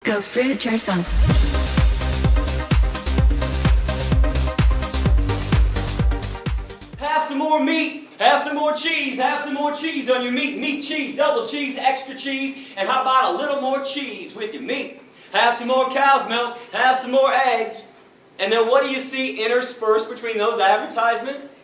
Go fruit yourself. Have some more meat, have some more cheese, have some more cheese on your meat. Meat, cheese, double cheese, extra cheese, and how about a little more cheese with your meat? Have some more cow's milk, have some more eggs. And then what do you see interspersed between those advertisements?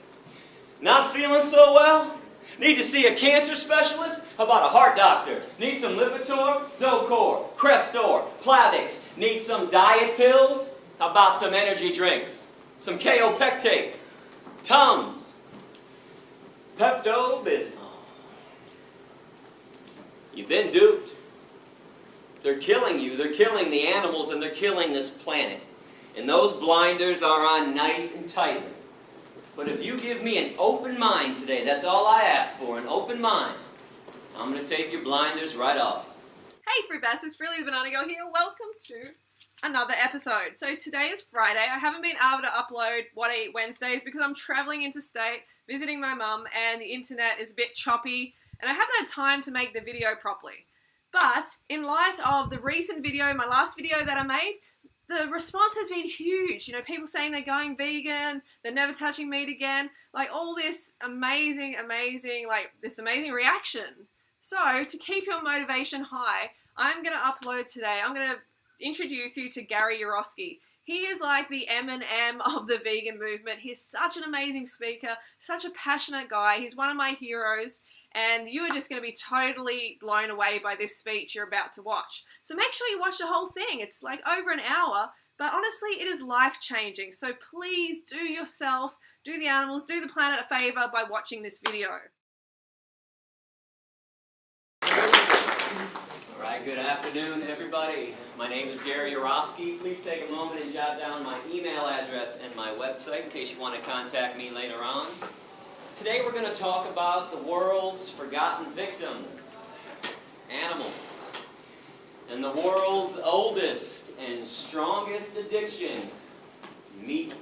Not feeling so well? Need to see a cancer specialist? How about a heart doctor? Need some Lipitor, Zocor, Crestor, Plavix? Need some diet pills? How about some energy drinks? Some Kaopectate, Tums, Pepto-Bismol. You've been duped. They're killing you, they're killing the animals, and they're killing this planet. And those blinders are on nice and tightly. But if you give me an open mind today, that's all I ask for, an open mind, I'm going to take your blinders right off. Hey Fruit Bats, it's Freelee the Banana Girl here. Welcome to another episode. So today is Friday. I haven't been able to upload What I Eat Wednesdays because I'm traveling interstate, visiting my mum, and the internet is a bit choppy, and I haven't had time to make the video properly. But in light of the recent video, my last video that I made, the response has been huge. You know, people saying they're going vegan, they're never touching meat again, like all this amazing reaction. So to keep your motivation high, I'm going to upload today, I'm going to introduce you to Gary Yourofsky. He is like the Eminem of the vegan movement. He's such an amazing speaker, such a passionate guy. He's one of my heroes. And you are just going to be totally blown away by this speech you're about to watch. So make sure you watch the whole thing. It's like over an hour, but honestly, it is life-changing. So please do yourself, do the animals, do the planet a favor by watching this video. All right, good afternoon, everybody. My name is Gary Yourofsky. Please take a moment and jot down my email address and my website in case you want to contact me later on. Today we're going to talk about the world's forgotten victims, animals, and the world's oldest and strongest addiction, meat.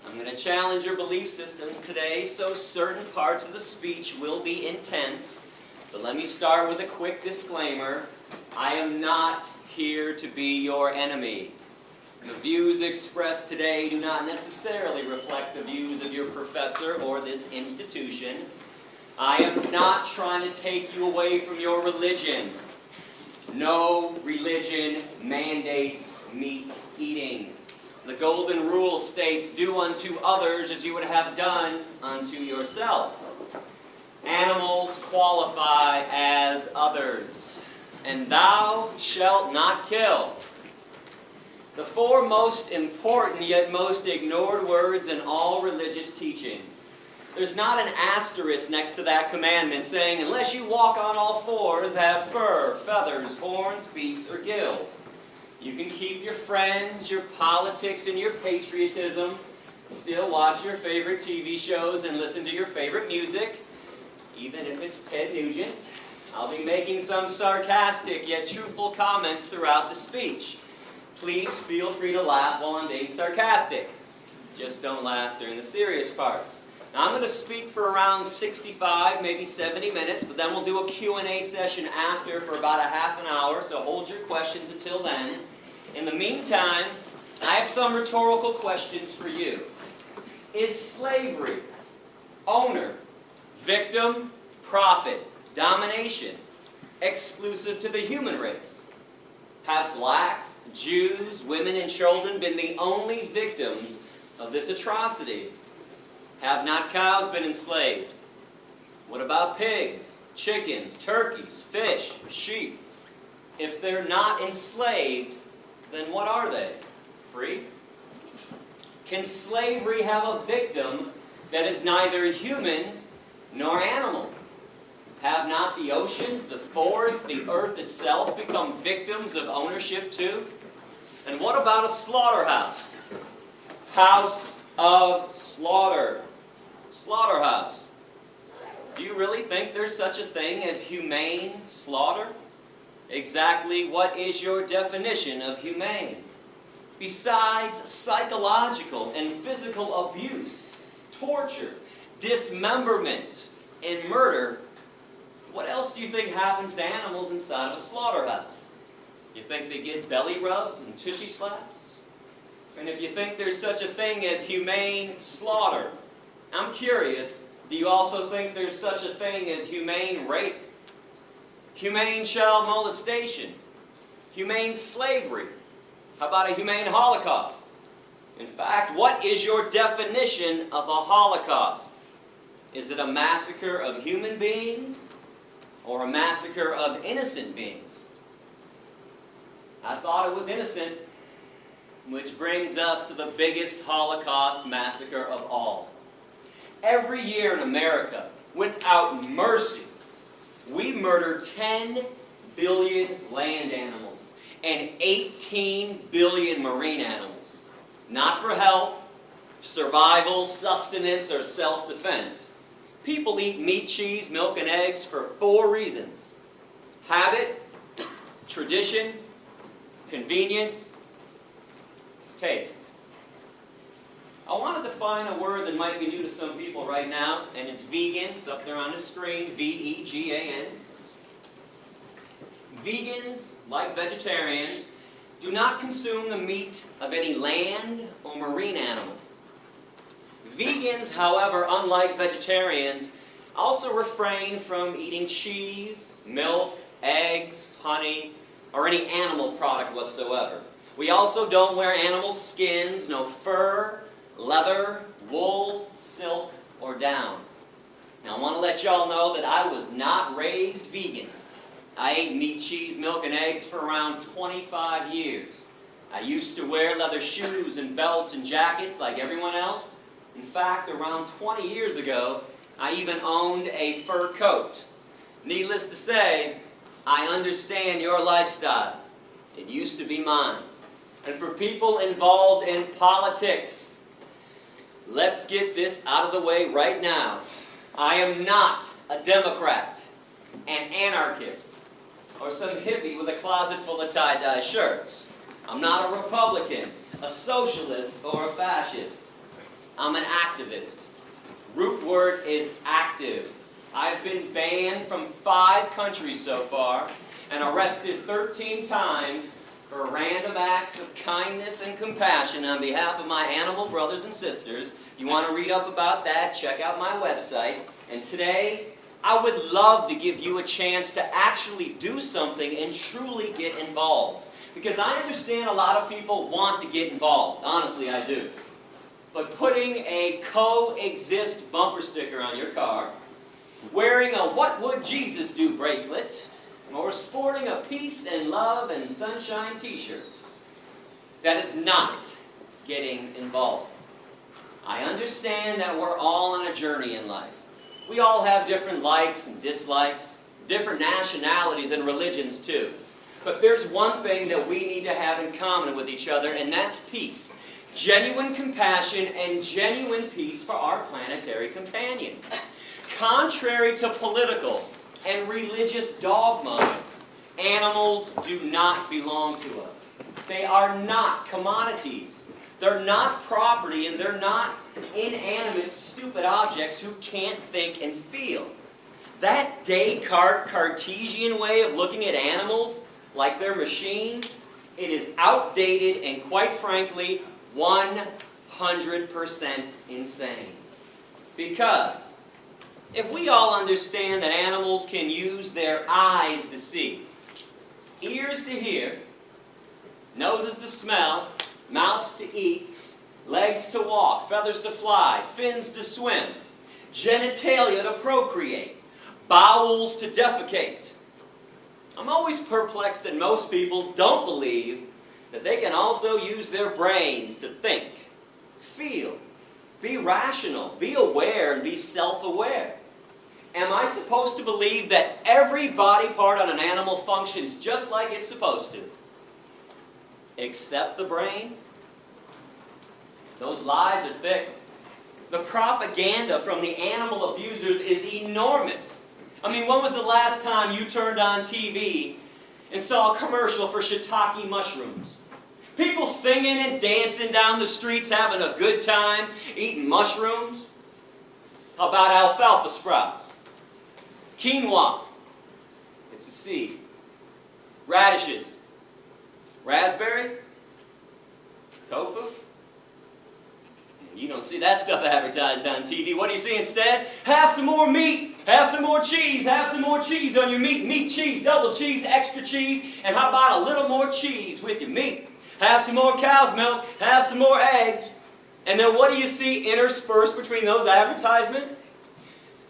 I'm going to challenge your belief systems today, so certain parts of the speech will be intense. But let me start with a quick disclaimer. I am not here to be your enemy. The views expressed today do not necessarily reflect the views of your professor or this institution. I am not trying to take you away from your religion. No religion mandates meat eating. The golden rule states, do unto others as you would have done unto yourself. Animals qualify as others. And thou shalt not kill. The four most important yet most ignored words in all religious teachings. There's not an asterisk next to that commandment saying, unless you walk on all fours, have fur, feathers, horns, beaks, or gills. You can keep your friends, your politics, and your patriotism, still watch your favorite TV shows and listen to your favorite music, even if it's Ted Nugent. I'll be making some sarcastic yet truthful comments throughout the speech. Please feel free to laugh while I'm being sarcastic. Just don't laugh during the serious parts. Now I'm going to speak for around 65, maybe 70 minutes, but then we'll do a Q&A session after for about a half an hour, so hold your questions until then. In the meantime, I have some rhetorical questions for you. Is slavery, owner, victim, profit, domination, exclusive to the human race? Have blacks, Jews, women, and children been the only victims of this atrocity? Have not cows been enslaved? What about pigs, chickens, turkeys, fish, sheep? If they're not enslaved, then what are they? Free? Can slavery have a victim that is neither human nor animal? Have not the oceans, the forests, the earth itself become victims of ownership too? And what about a slaughterhouse? House of slaughter. Slaughterhouse. Do you really think there's such a thing as humane slaughter? Exactly what is your definition of humane? Besides psychological and physical abuse, torture, dismemberment, and murder, what else do you think happens to animals inside of a slaughterhouse? You think they get belly rubs and tushy slaps? And if you think there's such a thing as humane slaughter, I'm curious, do you also think there's such a thing as humane rape? Humane child molestation? Humane slavery? How about a humane Holocaust? In fact, what is your definition of a Holocaust? Is it a massacre of human beings or a massacre of innocent beings? I thought it was innocent, which brings us to the biggest Holocaust massacre of all. Every year in America, without mercy, we murder 10 billion land animals and 18 billion marine animals. Not for health, survival, sustenance, or self-defense. People eat meat, cheese, milk, and eggs for 4 reasons: habit, tradition, convenience, taste. I want to define a word that might be new to some people right now, and it's vegan. It's up there on the screen, V-E-G-A-N. Vegans, like vegetarians, do not consume the meat of any land or marine animal. Vegans, however, unlike vegetarians, also refrain from eating cheese, milk, eggs, honey, or any animal product whatsoever. We also don't wear animal skins, no fur, leather, wool, silk, or down. Now I want to let y'all know that I was not raised vegan. I ate meat, cheese, milk, and eggs for around 25 years. I used to wear leather shoes and belts and jackets like everyone else. In fact, around 20 years ago, I even owned a fur coat. Needless to say, I understand your lifestyle. It used to be mine. And for people involved in politics, let's get this out of the way right now. I am not a Democrat, an anarchist, or some hippie with a closet full of tie-dye shirts. I'm not a Republican, a socialist, or a fascist. I'm an activist. Root word is active. I've been banned from 5 countries so far and arrested 13 times for random acts of kindness and compassion on behalf of my animal brothers and sisters. If you want to read up about that, check out my website. And today, I would love to give you a chance to actually do something and truly get involved. Because I understand a lot of people want to get involved. Honestly, I do. But putting a coexist bumper sticker on your car, wearing a "What Would Jesus Do" bracelet, or sporting a peace and love and sunshine t-shirt, that is not getting involved. I understand that we're all on a journey in life. We all have different likes and dislikes, different nationalities and religions too. But there's one thing that we need to have in common with each other, and that's peace. Genuine compassion and genuine peace for our planetary companions. Contrary to political and religious dogma, animals do not belong to us. They are not commodities. They're not property, and they're not inanimate, stupid objects who can't think and feel. That Descartes Cartesian way of looking at animals like they're machines, it is outdated and, quite frankly, 100% insane. Because if we all understand that animals can use their eyes to see, ears to hear, noses to smell, mouths to eat, legs to walk, feathers to fly, fins to swim, genitalia to procreate, bowels to defecate, I'm always perplexed that most people don't believe that they can also use their brains to think, feel, be rational, be aware, and be self-aware. Am I supposed to believe that every body part on an animal functions just like it's supposed to, except the brain? Those lies are thick. The propaganda from the animal abusers is enormous. I mean, when was the last time you turned on TV and saw a commercial for shiitake mushrooms? People singing and dancing down the streets, having a good time, eating mushrooms. How about alfalfa sprouts? Quinoa. It's a seed. Radishes. Raspberries? Tofu? You don't see that stuff advertised on TV. What do you see instead? Have some more meat. Have some more cheese. Have some more cheese on your meat. Meat, cheese, double cheese, extra cheese. And how about a little more cheese with your meat? Have some more cow's milk. Have some more eggs. And then what do you see interspersed between those advertisements?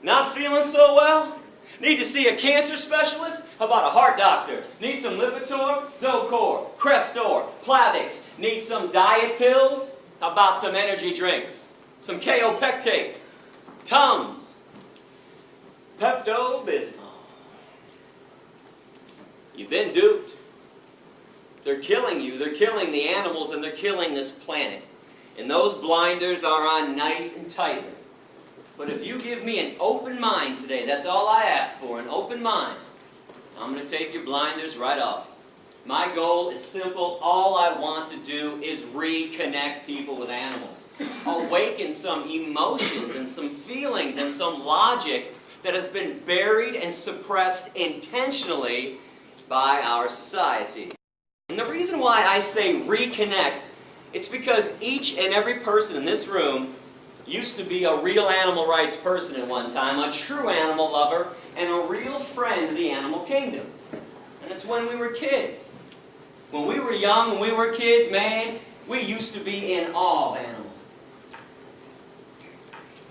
Not feeling so well? Need to see a cancer specialist? How about a heart doctor? Need some Lipitor, Zocor, Crestor, Plavix? Need some diet pills? How about some energy drinks? Some Kaopectate, Tums, Pepto-Bismol. You've been duped. They're killing you, they're killing the animals, and they're killing this planet. And those blinders are on nice and tightly. But if you give me an open mind today, that's all I ask for, an open mind, I'm going to take your blinders right off. My goal is simple. All I want to do is reconnect people with animals. Awaken some emotions and some feelings and some logic that has been buried and suppressed intentionally by our society. And the reason why I say reconnect, it's because each and every person in this room used to be a real animal rights person at one time, a true animal lover, and a real friend of the animal kingdom. And it's when we were kids. When we were young, when we were kids, man, we used to be in awe of animals.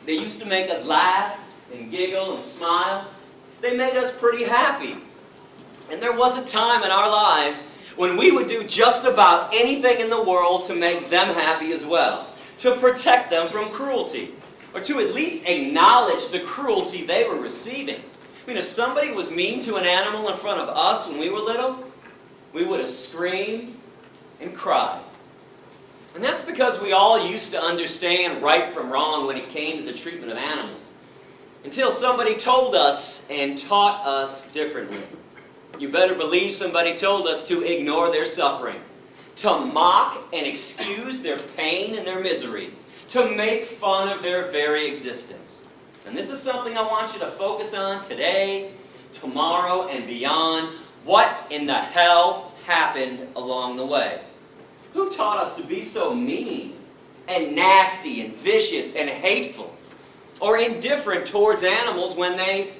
They used to make us laugh and giggle and smile. They made us pretty happy. And there was a time in our lives when we would do just about anything in the world to make them happy as well, to protect them from cruelty, or to at least acknowledge the cruelty they were receiving. I mean, if somebody was mean to an animal in front of us when we were little, we would have screamed and cried. And that's because we all used to understand right from wrong when it came to the treatment of animals, until somebody told us and taught us differently. You better believe somebody told us to ignore their suffering, to mock and excuse their pain and their misery, to make fun of their very existence. And this is something I want you to focus on today, tomorrow, and beyond. What in the hell happened along the way? Who taught us to be so mean and nasty and vicious and hateful or indifferent towards animals when they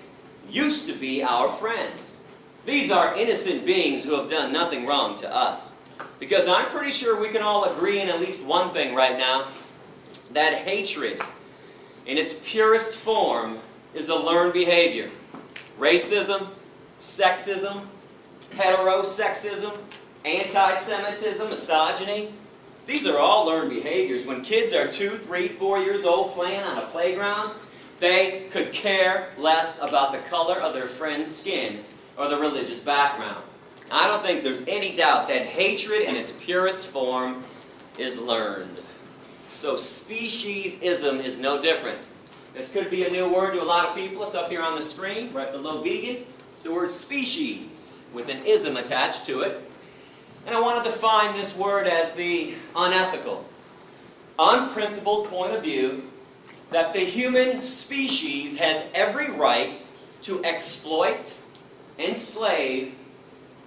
used to be our friends? These are innocent beings who have done nothing wrong to us. Because I'm pretty sure we can all agree in at least one thing right now, that hatred in its purest form is a learned behavior. Racism, sexism, heterosexism, anti-Semitism, misogyny, these are all learned behaviors. When kids are 2, 3, 4 years old playing on a playground, they could care less about the color of their friend's skin or the religious background. I don't think there's any doubt that hatred in its purest form is learned. So speciesism is no different. This could be a new word to a lot of people. It's up here on the screen, right below vegan. It's the word species, with an ism attached to it. And I want to define this word as the unethical, unprincipled point of view that the human species has every right to exploit, enslave,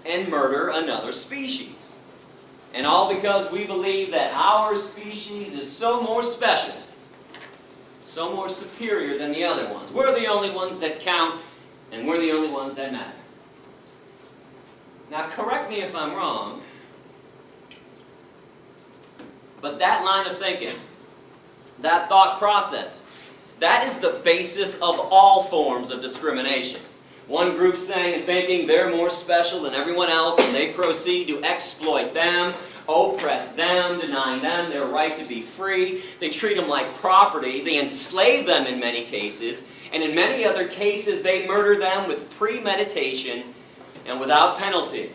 and murder another species. And all because we believe that our species is so more special, so more superior than the other ones. We're the only ones that count, and we're the only ones that matter. Now, correct me if I'm wrong, but that line of thinking, that thought process, that is the basis of all forms of discrimination. One group saying and thinking they're more special than everyone else, and they proceed to exploit them, oppress them, denying them their right to be free. They treat them like property. They enslave them in many cases, and in many other cases they murder them with premeditation and without penalty.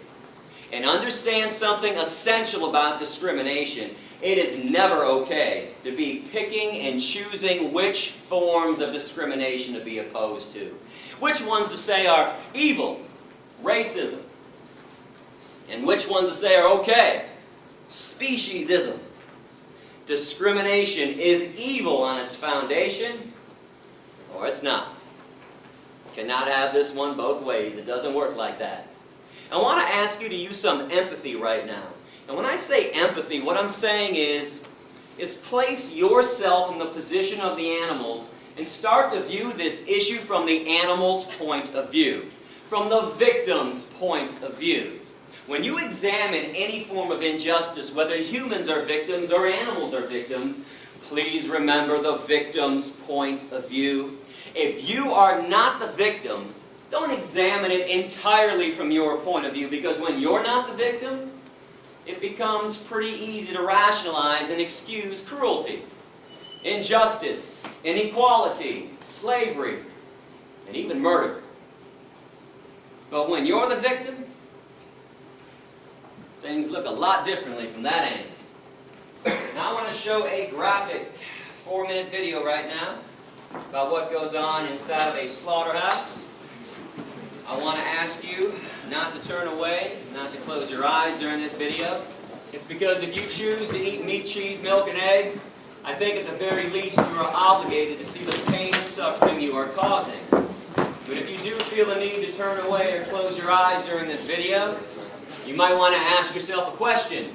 And understand something essential about discrimination. It is never okay to be picking and choosing which forms of discrimination to be opposed to. Which ones to say are evil, racism, and which ones to say are okay, speciesism. Discrimination is evil on its foundation, or it's not. Cannot have this one both ways. It doesn't work like that. I want to ask you to use some empathy right now. And when I say empathy, what I'm saying is place yourself in the position of the animals and start to view this issue from the animal's point of view, from the victim's point of view. When you examine any form of injustice, whether humans are victims or animals are victims, please remember the victim's point of view. If you are not the victim, don't examine it entirely from your point of view, because when you're not the victim, it becomes pretty easy to rationalize and excuse cruelty, injustice, inequality, slavery, and even murder. But when you're the victim, things look a lot differently from that angle. Now I want to show a graphic 4-minute video right now about what goes on inside of a slaughterhouse. I want to ask you not to turn away, not to close your eyes during this video. It's because if you choose to eat meat, cheese, milk, and eggs, I think at the very least you are obligated to see the pain and suffering you are causing. But if you do feel the need to turn away or close your eyes during this video, you might want to ask yourself a question.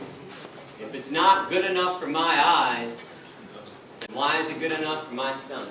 If it's not good enough for my eyes, then why is it good enough for my stomach?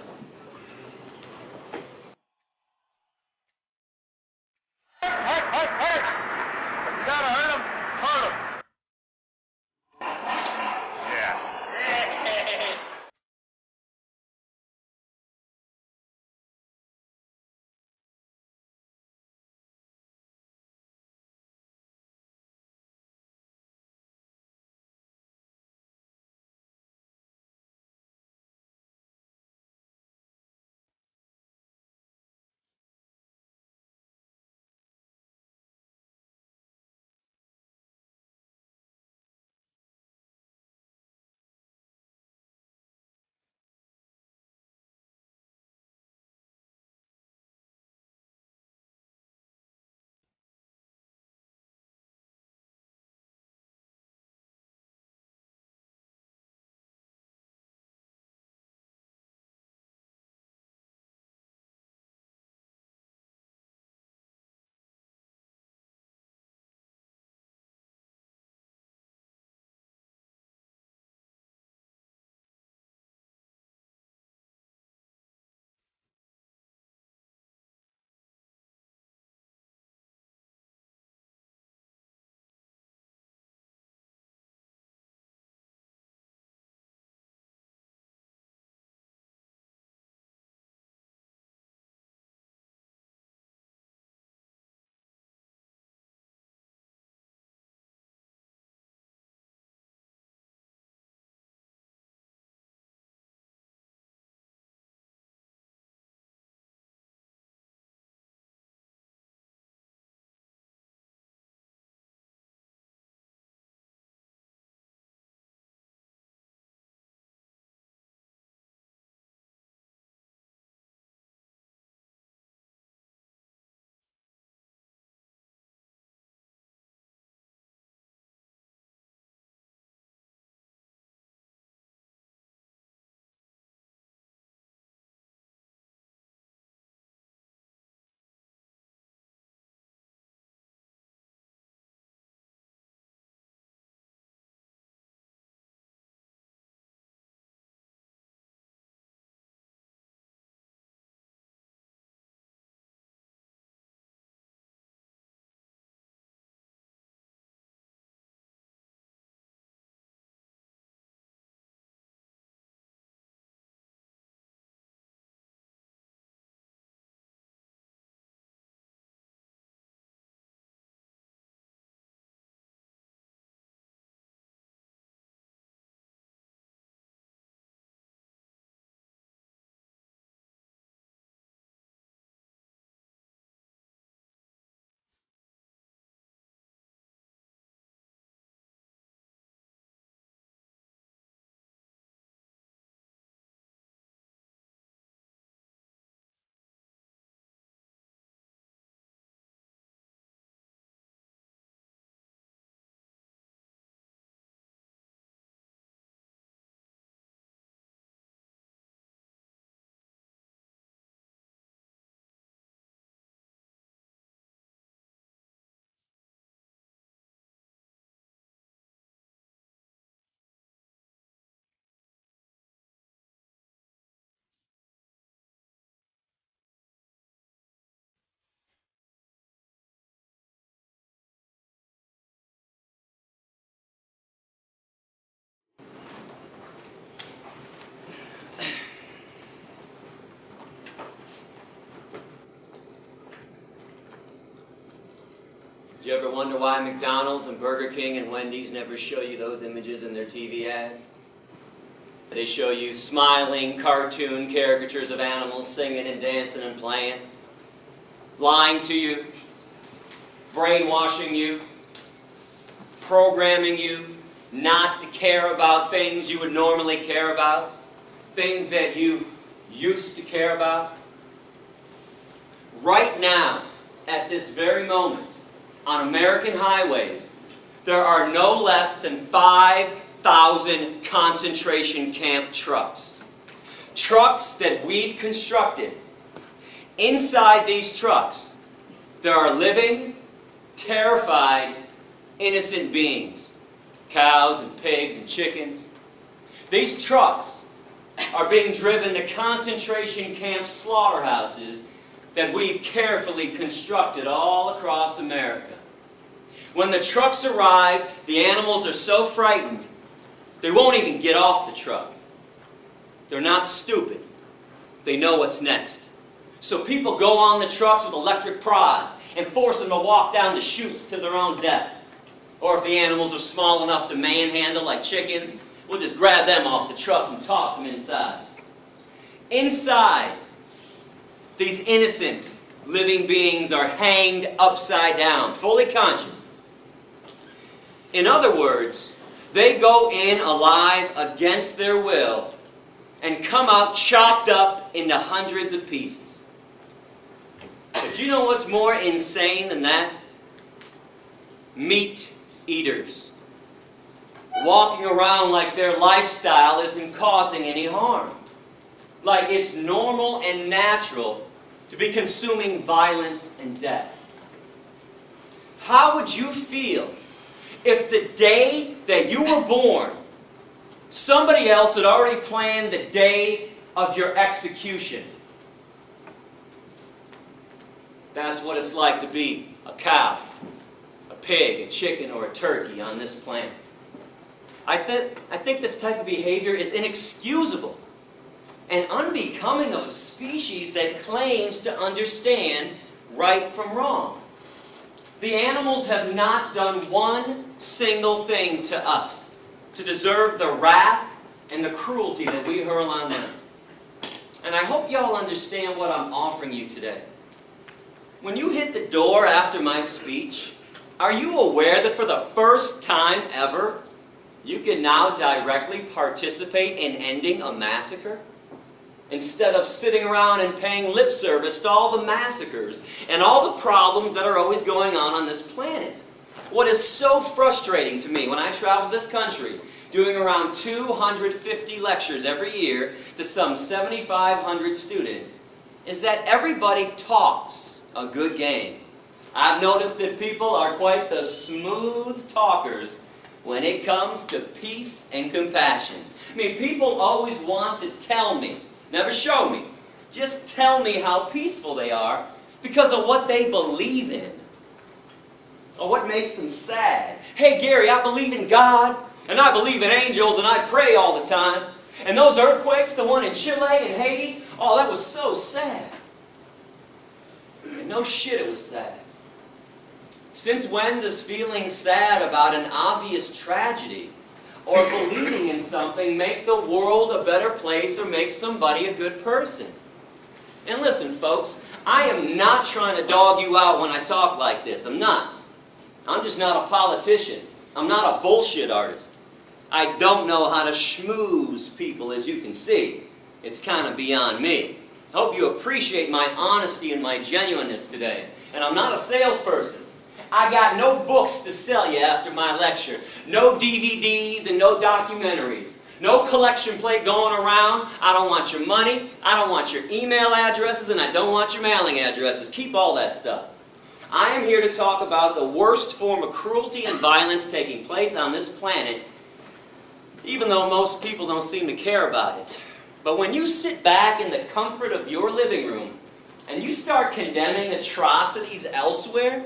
you ever wonder why McDonald's and Burger King and Wendy's never show you those images in their TV ads? They show you smiling cartoon caricatures of animals singing and dancing and playing, lying to you, brainwashing you, programming you not to care about things you would normally care about, things that you used to care about. Right now, at this very moment, on American highways, there are no less than 5,000 concentration camp trucks. Trucks that we've constructed. Inside these trucks, there are living, terrified, innocent beings. Cows and pigs and chickens. These trucks are being driven to concentration camp slaughterhouses that we've carefully constructed all across America. When the trucks arrive, the animals are so frightened, they won't even get off the truck. They're not stupid. They know what's next. So people go on the trucks with electric prods and force them to walk down the chutes to their own death. Or if the animals are small enough to manhandle like chickens, we'll just grab them off the trucks and toss them inside. Inside, these innocent living beings are hanged upside down, fully conscious. In other words, they go in alive against their will and come out chopped up into hundreds of pieces. But you know what's more insane than that? Meat eaters. Walking around like their lifestyle isn't causing any harm. Like it's normal and natural to be consuming violence and death. How would you feel if the day that you were born, somebody else had already planned the day of your execution? That's what it's like to be a cow, a pig, a chicken, or a turkey on this planet. I think this type of behavior is inexcusable and unbecoming of a species that claims to understand right from wrong. The animals have not done one single thing to us to deserve the wrath and the cruelty that we hurl on them. And I hope y'all understand what I'm offering you today. When you hit the door after my speech, are you aware that for the first time ever, you can now directly participate in ending a massacre? Instead of sitting around and paying lip service to all the massacres and all the problems that are always going on this planet. What is so frustrating to me when I travel this country, doing around 250 lectures every year to some 7,500 students, is that everybody talks a good game. I've noticed that people are quite the smooth talkers when it comes to peace and compassion. I mean, people always want to tell me, never show me, just tell me how peaceful they are because of what they believe in or what makes them sad. Hey Gary, I believe in God and I believe in angels and I pray all the time. And those earthquakes, the one in Chile and Haiti, oh, that was so sad. And no shit, it was sad. Since when does feeling sad about an obvious tragedy or believing in something make the world a better place or make somebody a good person? And listen, folks, I am not trying to dog you out when I talk like this. I'm not. I'm just not a politician. I'm not a bullshit artist. I don't know how to schmooze people, as you can see. It's kind of beyond me. I hope you appreciate my honesty and my genuineness today. And I'm not a salesperson. I got no books to sell you after my lecture. No DVDs and no documentaries. No collection plate going around. I don't want your money. I don't want your email addresses, and I don't want your mailing addresses. Keep all that stuff. I am here to talk about the worst form of cruelty and violence taking place on this planet, even though most people don't seem to care about it. But when you sit back in the comfort of your living room and you start condemning atrocities elsewhere,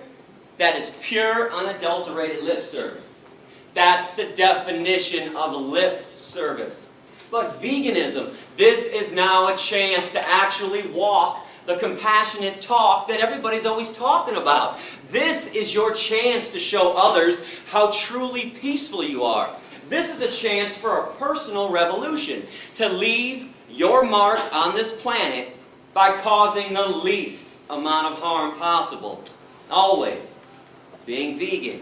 that is pure, unadulterated lip service. That's the definition of lip service. But veganism, this is now a chance to actually walk the compassionate talk that everybody's always talking about. This is your chance to show others how truly peaceful you are. This is a chance for a personal revolution, to leave your mark on this planet by causing the least amount of harm possible. Always being vegan.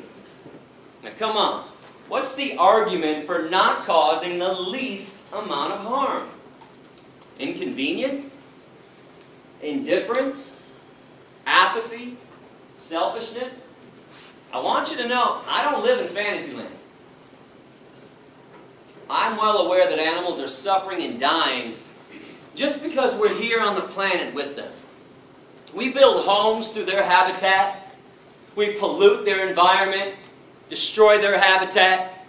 Now come on, what's the argument for not causing the least amount of harm? Inconvenience? Indifference? Apathy? Selfishness? I want you to know, I don't live in Fantasyland. I'm well aware that animals are suffering and dying just because we're here on the planet with them. We build homes through their habitat. We pollute their environment, destroy their habitat.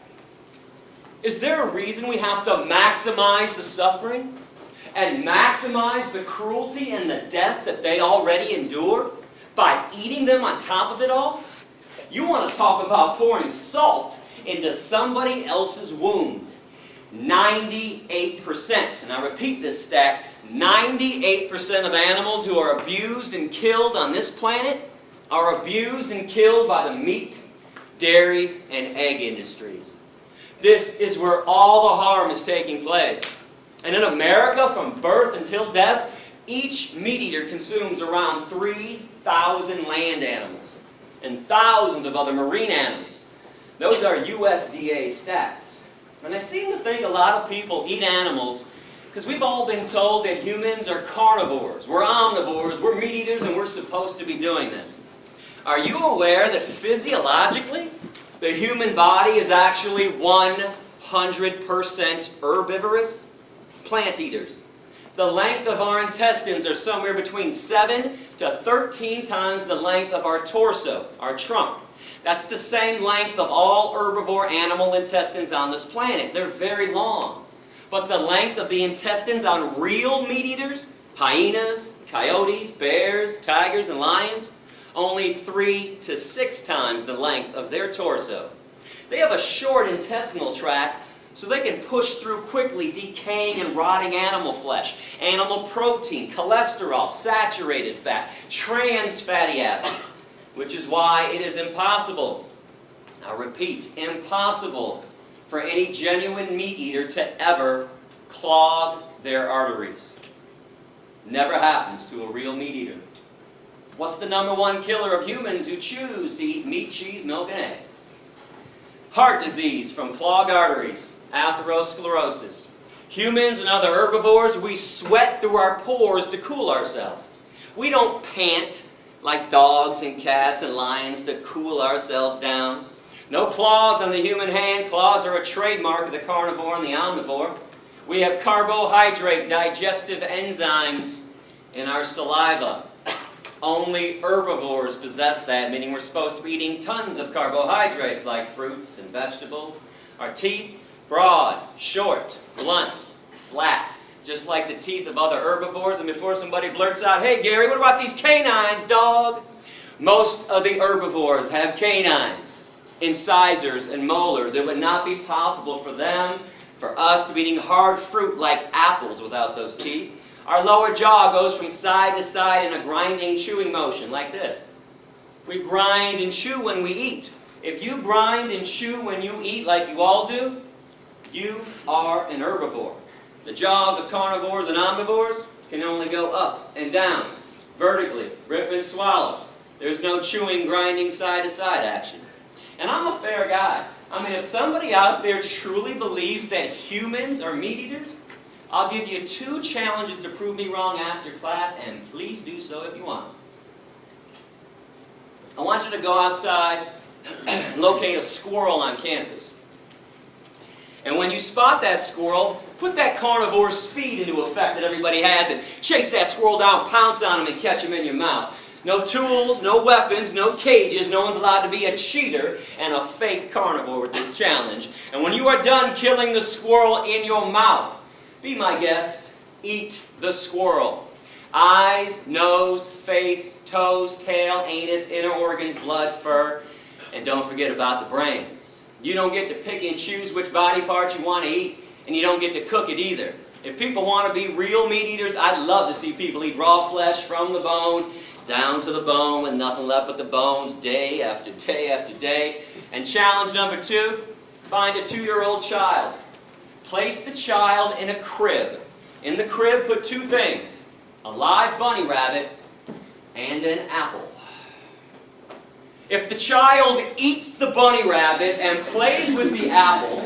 Is there a reason we have to maximize the suffering and maximize the cruelty and the death that they already endure by eating them on top of it all? You want to talk about pouring salt into somebody else's wound. 98%, and I repeat this stat, 98% of animals who are abused and killed on this planet are abused and killed by the meat, dairy, and egg industries. This is where all the harm is taking place. And in America, from birth until death, each meat eater consumes around 3,000 land animals and thousands of other marine animals. Those are USDA stats. And I seem to think a lot of people eat animals because we've all been told that humans are carnivores, we're omnivores, we're meat eaters, and we're supposed to be doing this. Are you aware that physiologically, the human body is actually 100% herbivorous? Plant eaters. The length of our intestines are somewhere between 7 to 13 times the length of our torso, our trunk. That's the same length of all herbivore animal intestines on this planet. They're very long. But the length of the intestines on real meat eaters, hyenas, coyotes, bears, tigers, and lions, only 3 to 6 times the length of their torso. They have a short intestinal tract so they can push through quickly decaying and rotting animal flesh, animal protein, cholesterol, saturated fat, trans fatty acids. Which is why it is impossible, I repeat, impossible for any genuine meat eater to ever clog their arteries. Never happens to a real meat eater. What's the #1 killer of humans who choose to eat meat, cheese, milk, and egg? Heart disease from clogged arteries, atherosclerosis. Humans and other herbivores, we sweat through our pores to cool ourselves. We don't pant like dogs and cats and lions to cool ourselves down. No claws on the human hand. Claws are a trademark of the carnivore and the omnivore. We have carbohydrate digestive enzymes in our saliva. Only herbivores possess that, meaning we're supposed to be eating tons of carbohydrates like fruits and vegetables. Our teeth, broad, short, blunt, flat. Just like the teeth of other herbivores. And before somebody blurts out, "Hey Gary, what about these canines, dog?" Most of the herbivores have canines, incisors, and molars. It would not be possible for them, for us, to be eating hard fruit like apples without those teeth. Our lower jaw goes from side to side in a grinding, chewing motion like this. We grind and chew when we eat. If you grind and chew when you eat like you all do, you are an herbivore. The jaws of carnivores and omnivores can only go up and down, vertically, rip and swallow. There's no chewing, grinding, side-to-side action. And I'm a fair guy. I mean, if somebody out there truly believes that humans are meat eaters, I'll give you 2 challenges to prove me wrong after class, and please do so if you want. I want you to go outside and locate a squirrel on campus. And when you spot that squirrel, put that carnivore speed into effect that everybody has and chase that squirrel down, pounce on him, and catch him in your mouth. No tools, no weapons, no cages. No one's allowed to be a cheater and a fake carnivore with this challenge. And when you are done killing the squirrel in your mouth, be my guest, eat the squirrel. Eyes, nose, face, toes, tail, anus, inner organs, blood, fur, and don't forget about the brains. You don't get to pick and choose which body parts you want to eat, and you don't get to cook it either. If people want to be real meat eaters, I'd love to see people eat raw flesh from the bone, down to the bone, with nothing left but the bones, day after day after day. And challenge number 2, find a 2-year-old child. Place the child in a crib. In the crib, put 2 things: a live bunny rabbit and an apple. If the child eats the bunny rabbit and plays with the apple,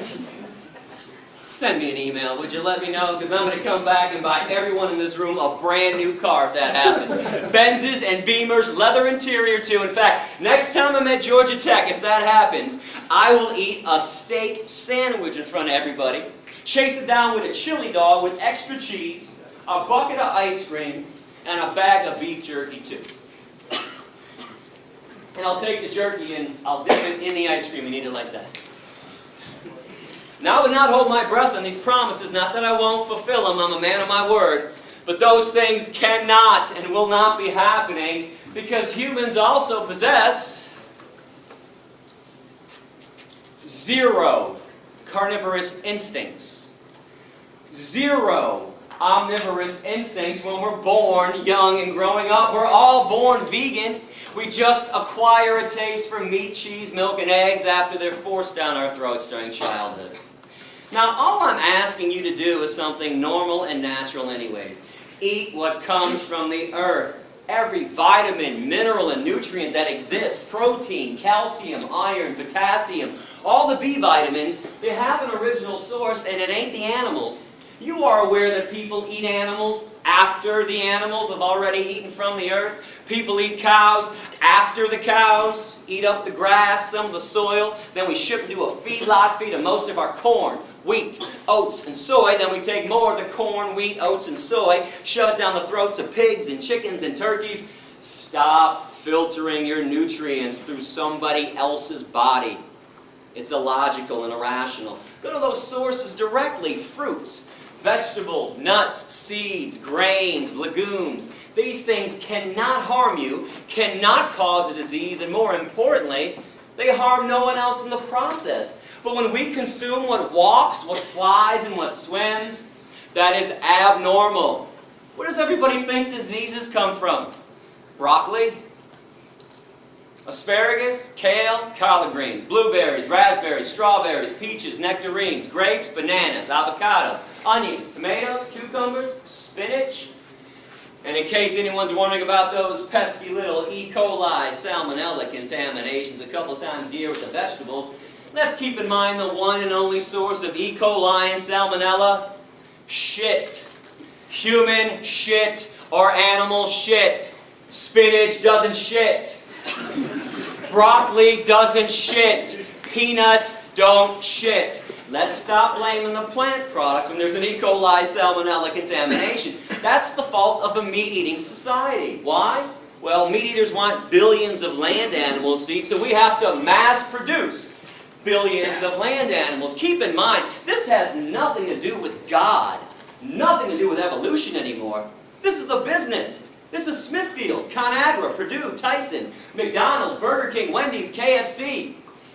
send me an email, would you? Let me know, because I'm going to come back and buy everyone in this room a brand new car if that happens. Benzes and Beamers, leather interior too. In fact, next time I'm at Georgia Tech, if that happens, I will eat a steak sandwich in front of everybody, chase it down with a chili dog with extra cheese, a bucket of ice cream, and a bag of beef jerky too. And I'll take the jerky and I'll dip it in the ice cream and eat it like that. Now I would not hold my breath on these promises, not that I won't fulfill them, I'm a man of my word, but those things cannot and will not be happening because humans also possess 0 carnivorous instincts. 0 omnivorous instincts when we're born young and growing up. We're all born vegan. We just acquire a taste for meat, cheese, milk, and eggs after they're forced down our throats during childhood. Now, all I'm asking you to do is something normal and natural anyways. Eat what comes from the earth. Every vitamin, mineral, and nutrient that exists, protein, calcium, iron, potassium, all the B vitamins, they have an original source, and it ain't the animals. You are aware that people eat animals after the animals have already eaten from the earth. People eat cows after the cows eat up the grass, some of the soil. Then we ship them to a feedlot, feed them most of our corn, wheat, oats, and soy. Then we take more of the corn, wheat, oats, and soy, shove it down the throats of pigs and chickens and turkeys. Stop filtering your nutrients through somebody else's body. It's illogical and irrational. Go to those sources directly: fruits, vegetables, nuts, seeds, grains, legumes. These things cannot harm you, cannot cause a disease, and more importantly, they harm no one else in the process. But when we consume what walks, what flies, and what swims, that is abnormal. Where does everybody think diseases come from? Broccoli? Asparagus, kale, collard greens, blueberries, raspberries, strawberries, peaches, nectarines, grapes, bananas, avocados, onions, tomatoes, cucumbers, spinach. And in case anyone's wondering about those pesky little E. coli, salmonella contaminations a couple times a year with the vegetables, let's keep in mind the one and only source of E. coli and salmonella: shit. Human shit or animal shit. Spinach doesn't shit. Broccoli doesn't shit. Peanuts don't shit. Let's stop blaming the plant products when there's an E. coli salmonella contamination. That's the fault of the meat-eating society. Why? Well, meat eaters want billions of land animals to eat, so we have to mass produce billions of land animals. Keep in mind, this has nothing to do with God, nothing to do with evolution anymore. This is a business. This is Smithfield, ConAgra, Purdue, Tyson, McDonald's, Burger King, Wendy's, KFC.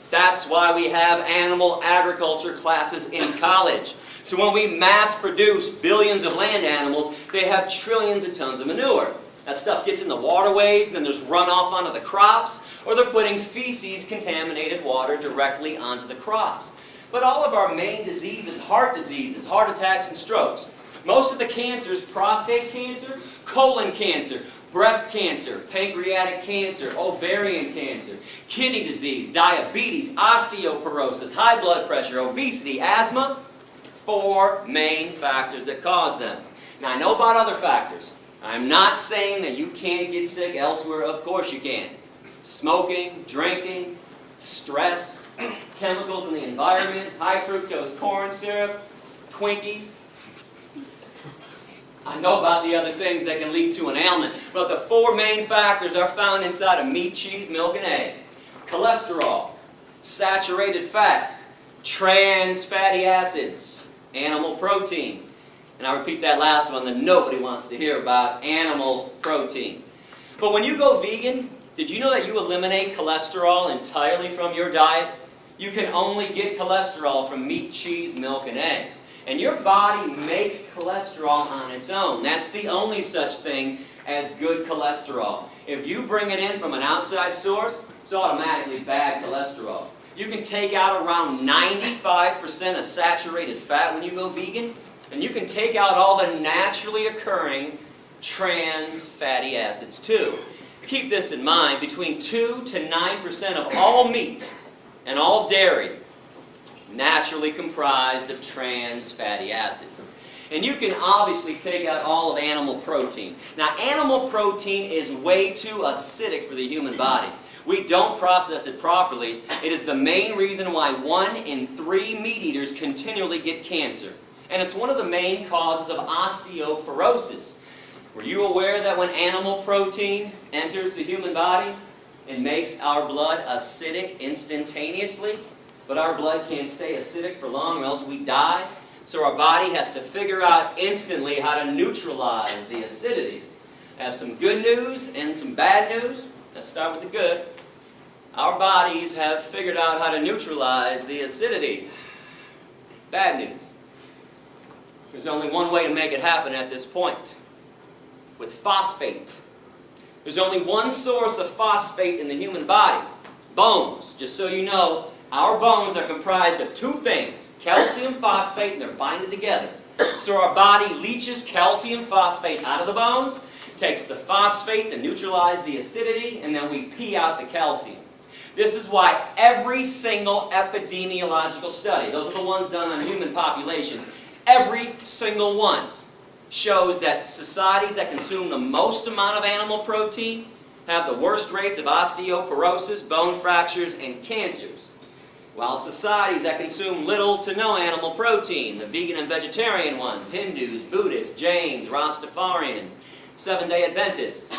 That's why we have animal agriculture classes in college. So when we mass produce billions of land animals, they have trillions of tons of manure. That stuff gets in the waterways, and then there's runoff onto the crops, or they're putting feces-contaminated water directly onto the crops. But all of our main diseases, heart attacks, and strokes. Most of the cancers: prostate cancer, colon cancer, breast cancer, pancreatic cancer, ovarian cancer, kidney disease, diabetes, osteoporosis, high blood pressure, obesity, asthma. 4 main factors that cause them. Now, I know about other factors. I'm not saying that you can't get sick elsewhere. Of course you can. Smoking, drinking, stress, chemicals in the environment, high fructose corn syrup, Twinkies. I know about the other things that can lead to an ailment, but the 4 main factors are found inside of meat, cheese, milk, and eggs. Cholesterol, saturated fat, trans fatty acids, animal protein. And I repeat that last one that nobody wants to hear about: animal protein. But when you go vegan, did you know that you eliminate cholesterol entirely from your diet? You can only get cholesterol from meat, cheese, milk, and eggs. And your body makes cholesterol on its own. That's the only such thing as good cholesterol. If you bring it in from an outside source, it's automatically bad cholesterol. You can take out around 95% of saturated fat when you go vegan, and you can take out all the naturally occurring trans fatty acids too. Keep this in mind, between 2 to 9% of all meat and all dairy naturally comprised of trans fatty acids. And you can obviously take out all of animal protein. Now, animal protein is way too acidic for the human body. We don't process it properly. It is the main reason why 1 in 3 meat eaters continually get cancer. And it's one of the main causes of osteoporosis. Were you aware that when animal protein enters the human body, it makes our blood acidic instantaneously? But our blood can't stay acidic for long or else we die. So our body has to figure out instantly how to neutralize the acidity. I have some good news and some bad news. Let's start with the good. Our bodies have figured out how to neutralize the acidity. Bad news. There's only one way to make it happen at this point. With phosphate. There's only one source of phosphate in the human body. Bones. Just so you know, our bones are comprised of 2 things. Calcium phosphate, and they're binded together. So our body leaches calcium phosphate out of the bones, takes the phosphate to neutralize the acidity, and then we pee out the calcium. This is why every single epidemiological study, those are the ones done on human populations, every single one shows that societies that consume the most amount of animal protein have the worst rates of osteoporosis, bone fractures, and cancers. While societies that consume little to no animal protein, the vegan and vegetarian ones, Hindus, Buddhists, Jains, Rastafarians, Seventh-day Adventists,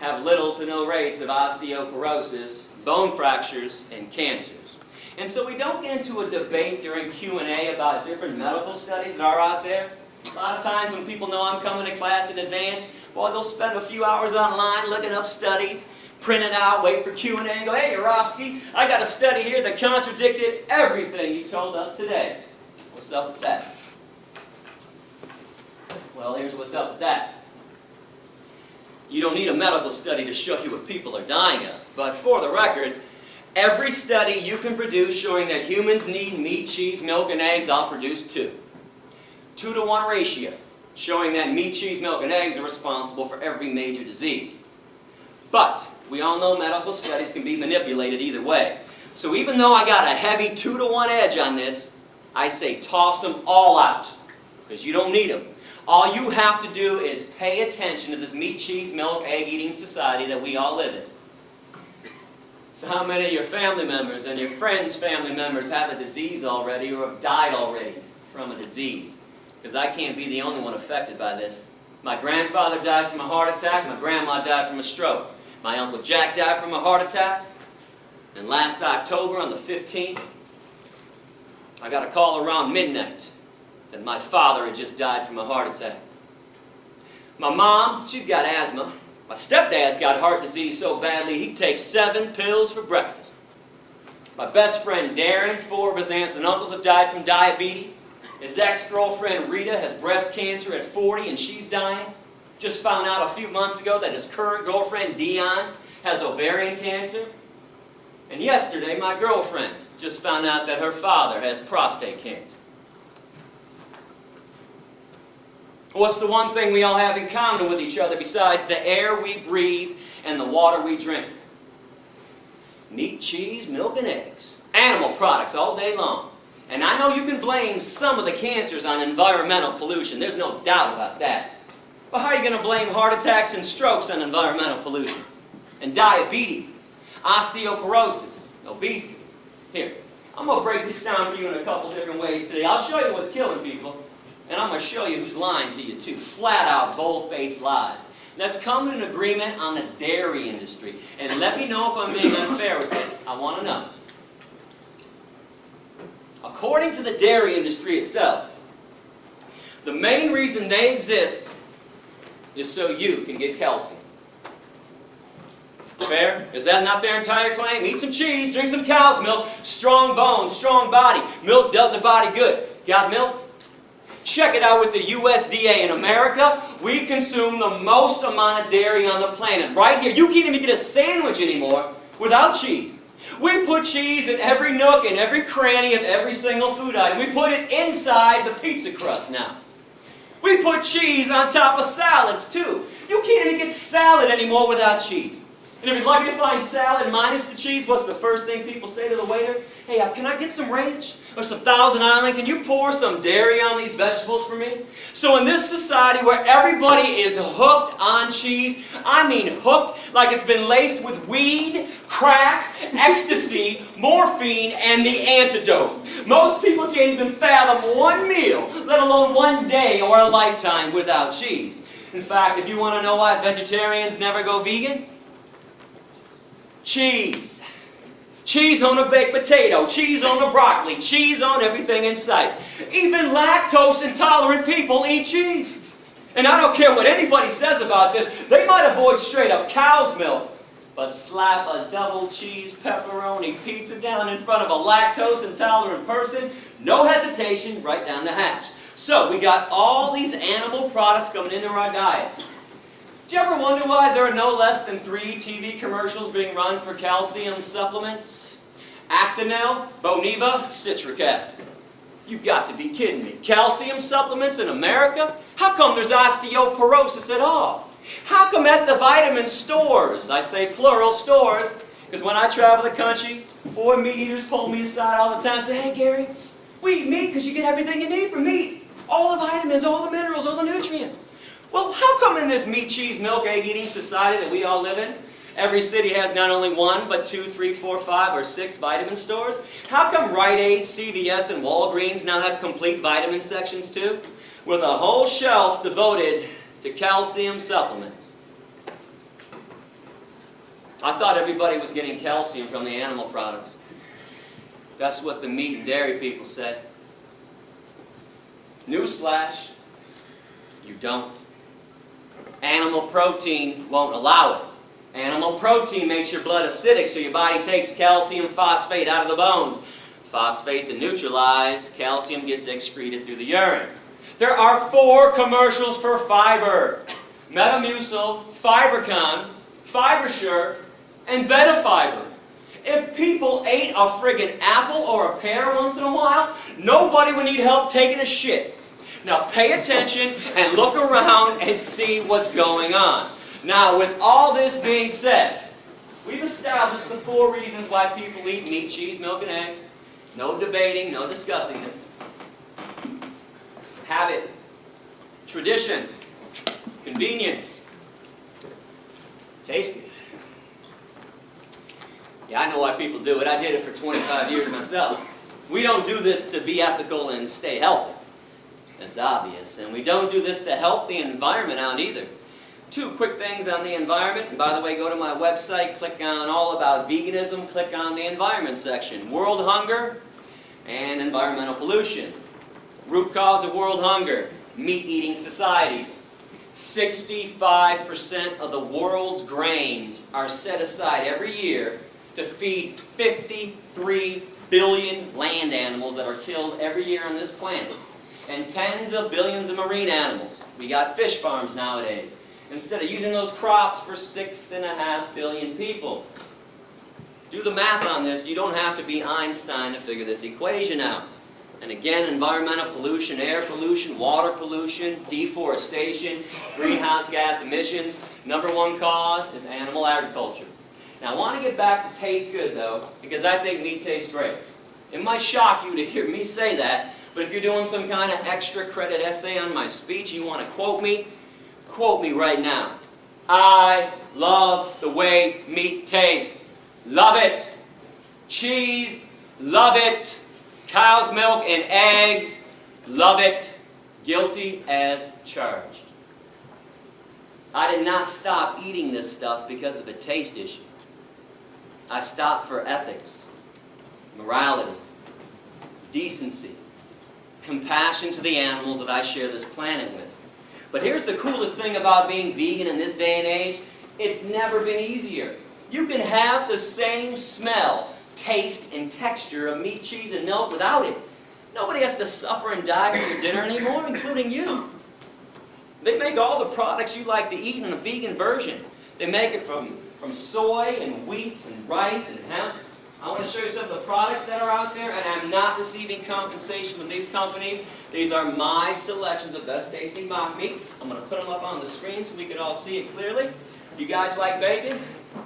have little to no rates of osteoporosis, bone fractures, and cancers. And so we don't get into a debate during Q&A about different medical studies that are out there. A lot of times when people know I'm coming to class in advance, well, they'll spend a few hours online looking up studies, print it out, wait for Q&A, and go, "Hey, Yorofsky, I got a study here that contradicted everything you told us today." What's up with that? Well, here's what's up with that. You don't need a medical study to show you what people are dying of. But for the record, every study you can produce showing that humans need meat, cheese, milk, and eggs, I'll produce 2. 2-to-1 ratio, showing that meat, cheese, milk, and eggs are responsible for every major disease. But we all know medical studies can be manipulated either way. So even though I got a heavy 2-to-1 edge on this, I say toss them all out, because you don't need them. All you have to do is pay attention to this meat, cheese, milk, egg-eating society that we all live in. So how many of your family members and your friends' family members have a disease already or have died already from a disease? Because I can't be the only one affected by this. My grandfather died from a heart attack. My grandma died from a stroke. My Uncle Jack died from a heart attack. And last October, on the 15th, I got a call around midnight that my father had just died from a heart attack. My mom, she's got asthma. My stepdad's got heart disease so badly he takes 7 pills for breakfast. My best friend Darren, 4 of his aunts and uncles have died from diabetes. His ex-girlfriend Rita has breast cancer at 40 and she's dying. Just found out a few months ago that his current girlfriend Dion has ovarian cancer. And yesterday my girlfriend just found out that her father has prostate cancer. What's the one thing we all have in common with each other besides the air we breathe and the water we drink? Meat, cheese, milk, and eggs. Animal products all day long. And I know you can blame some of the cancers on environmental pollution. There's no doubt about that. But how are you going to blame heart attacks and strokes on environmental pollution? And diabetes, osteoporosis, obesity. Here, I'm going to break this down for you in a couple different ways today. I'll show you what's killing people. And I'm going to show you who's lying to you too. Flat out, bold-faced lies. Let's come to an agreement on the dairy industry. And let me know if I'm being unfair with this. I want to know. According to the dairy industry itself, the main reason they exist is so you can get calcium. Fair? Is that not their entire claim? Eat some cheese, drink some cow's milk, strong bones, strong body. Milk does a body good. Got milk? Check it out with the USDA. In America, we consume the most amount of dairy on the planet. Right here, you can't even get a sandwich anymore without cheese. We put cheese in every nook and every cranny of every single food item. We put it inside the pizza crust now. We put cheese on top of salads too. You can't even get salad anymore without cheese. And if you're lucky to find salad minus the cheese, what's the first thing people say to the waiter? Hey, can I get some ranch? Or some Thousand Island? Can you pour some dairy on these vegetables for me? So in this society where everybody is hooked on cheese, I mean hooked like it's been laced with weed, crack, ecstasy, morphine, and the antidote. Most people can't even fathom one meal, let alone one day or a lifetime without cheese. In fact, if you want to know why vegetarians never go vegan, cheese. Cheese on a baked potato, cheese on the broccoli, cheese on everything in sight. Even lactose intolerant people eat cheese. And I don't care what anybody says about this, they might avoid straight up cow's milk, but slap a double cheese pepperoni pizza down in front of a lactose intolerant person, no hesitation, right down the hatch. So we got all these animal products coming into our diet. Do you ever wonder why there are no less than 3 TV commercials being run for calcium supplements? Actonel, Boniva, Citracat. You've got to be kidding me. Calcium supplements in America? How come there's osteoporosis at all? How come at the vitamin stores, I say plural stores, because when I travel the country, boy, meat eaters pull me aside all the time and say, hey Gary, we eat meat because you get everything you need from meat. All the vitamins, all the minerals, all the nutrients. Well, how come in this meat, cheese, milk, egg-eating society that we all live in, every city has not only 1, but 2, 3, 4, 5, or 6 vitamin stores? How come Rite Aid, CVS, and Walgreens now have complete vitamin sections too? With a whole shelf devoted to calcium supplements. I thought everybody was getting calcium from the animal products. That's what the meat and dairy people say. Newsflash, you don't. Animal protein won't allow it. Animal protein makes your blood acidic, so your body takes calcium phosphate out of the bones. Phosphate to neutralize, calcium gets excreted through the urine. There are 4 commercials for fiber. Metamucil, Fibercon, FiberSure, and Betafiber. If people ate a friggin' apple or a pear once in a while, nobody would need help taking a shit. Now pay attention and look around and see what's going on. Now with all this being said, we've established the 4 reasons why people eat meat, cheese, milk, and eggs. No debating, no discussing it. Habit, tradition, convenience, taste good. Yeah, I know why people do it. I did it for 25 years myself. We don't do this to be ethical and stay healthy. That's obvious. And we don't do this to help the environment out either. 2 quick things on the environment. And by the way, go to my website, click on All About Veganism, click on the Environment section. World hunger and environmental pollution. Root cause of world hunger, meat-eating societies. 65% of the world's grains are set aside every year to feed 53 billion land animals that are killed every year on this planet. And tens of billions of marine animals. We got fish farms nowadays. Instead of using those crops for 6.5 billion people. Do the math on this. You don't have to be Einstein to figure this equation out. And again, environmental pollution, air pollution, water pollution, deforestation, greenhouse gas emissions. Number 1 cause is animal agriculture. Now I want to get back to taste good though, because I think meat tastes great. It might shock you to hear me say that, but if you're doing some kind of extra credit essay on my speech and you want to quote me right now. I love the way meat tastes. Love it. Cheese, love it. Cow's milk and eggs, love it. Guilty as charged. I did not stop eating this stuff because of a taste issue. I stopped for ethics, morality, decency, compassion to the animals that I share this planet with. But here's the coolest thing about being vegan in this day and age. It's never been easier. You can have the same smell, taste, and texture of meat, cheese, and milk without it. Nobody has to suffer and die for dinner anymore, including you. They make all the products you like to eat in a vegan version. They make it from soy and wheat and rice and hemp. I want to show you some of the products that are out there, and I'm not receiving compensation from these companies. These are my selections of best tasting mock meat. I'm going to put them up on the screen so we can all see it clearly. You guys like bacon?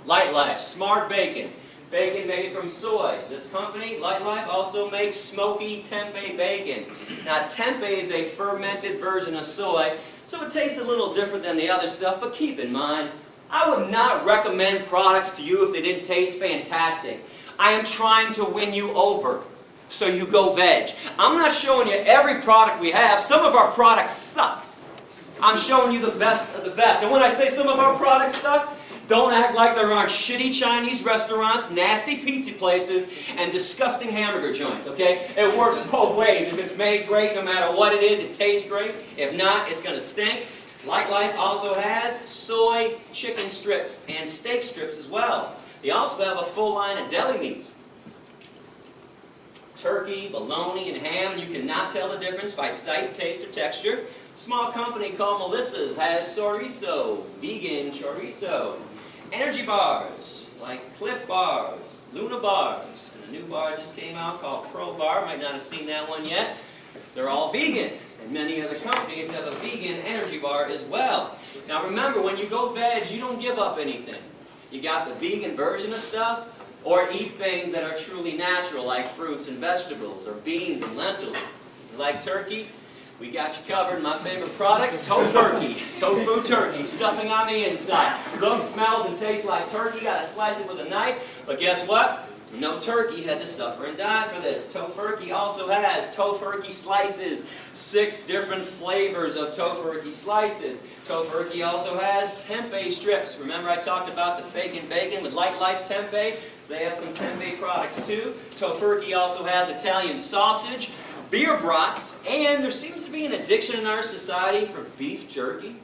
Light Life, smart bacon. Bacon made from soy. This company, Light Life, also makes smoky tempeh bacon. Now, tempeh is a fermented version of soy, so it tastes a little different than the other stuff, but keep in mind, I would not recommend products to you if they didn't taste fantastic. I am trying to win you over, so you go veg. I'm not showing you every product we have. Some of our products suck. I'm showing you the best of the best. And when I say some of our products suck, don't act like there aren't shitty Chinese restaurants, nasty pizza places, and disgusting hamburger joints, okay? It works both ways. If it's made great, no matter what it is, it tastes great. If not, it's going to stink. Light Life also has soy chicken strips and steak strips as well. They also have a full line of deli meats. Turkey, bologna, and ham. You cannot tell the difference by sight, taste, or texture. A small company called Melissa's has chorizo, vegan chorizo. Energy bars, like Cliff bars, Luna bars, and a new bar just came out called Pro Bar. Might not have seen that one yet. They're all vegan, and many other companies have a vegan energy bar as well. Now remember, when you go veg, you don't give up anything. You got the vegan version of stuff, or eat things that are truly natural, like fruits and vegetables, or beans and lentils. You like turkey? We got you covered. My favorite product, tofurkey. Tofu turkey, stuffing on the inside. Looks, smells, and tastes like turkey. Got to slice it with a knife. But guess what? No turkey had to suffer and die for this. Tofurkey also has tofurkey slices. 6 different flavors of tofurkey slices. Tofurkey also has tempeh strips. Remember I talked about the fake and bacon with Light Life tempeh? So they have some tempeh products too. Tofurkey also has Italian sausage, beer brats, and there seems to be an addiction in our society for beef jerky.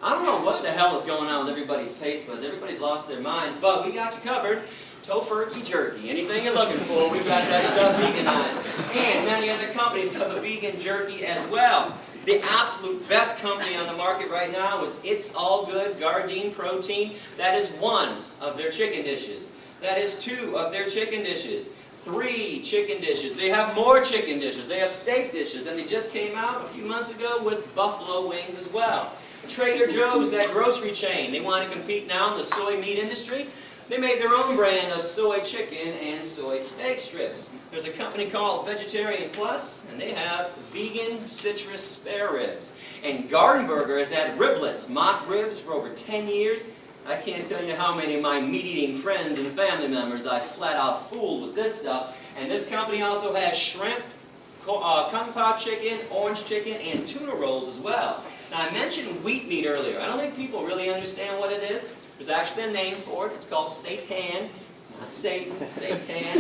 I don't know what the hell is going on with everybody's taste buds. Everybody's lost their minds, but we got you covered. Tofurkey jerky. Anything you're looking for, we've got that stuff veganized. And many other companies have a vegan jerky as well. The absolute best company on the market right now is It's All Good Gardein Protein. That is 1 of their chicken dishes. That is 2 of their chicken dishes. 3 chicken dishes. They have more chicken dishes. They have steak dishes. And they just came out a few months ago with buffalo wings as well. Trader Joe's, that grocery chain, they want to compete now in the soy meat industry. They made their own brand of soy chicken and soy steak strips. There's a company called Vegetarian Plus, and they have vegan citrus spare ribs. And Garden Burger has had riblets, mock ribs, for over 10 years. I can't tell you how many of my meat-eating friends and family members I flat out fooled with this stuff. And this company also has shrimp, kung pao chicken, orange chicken, and tuna rolls as well. Now I mentioned wheat meat earlier. I don't think people really understand what it is. There's actually a name for it. It's called seitan. Not Satan, seitan.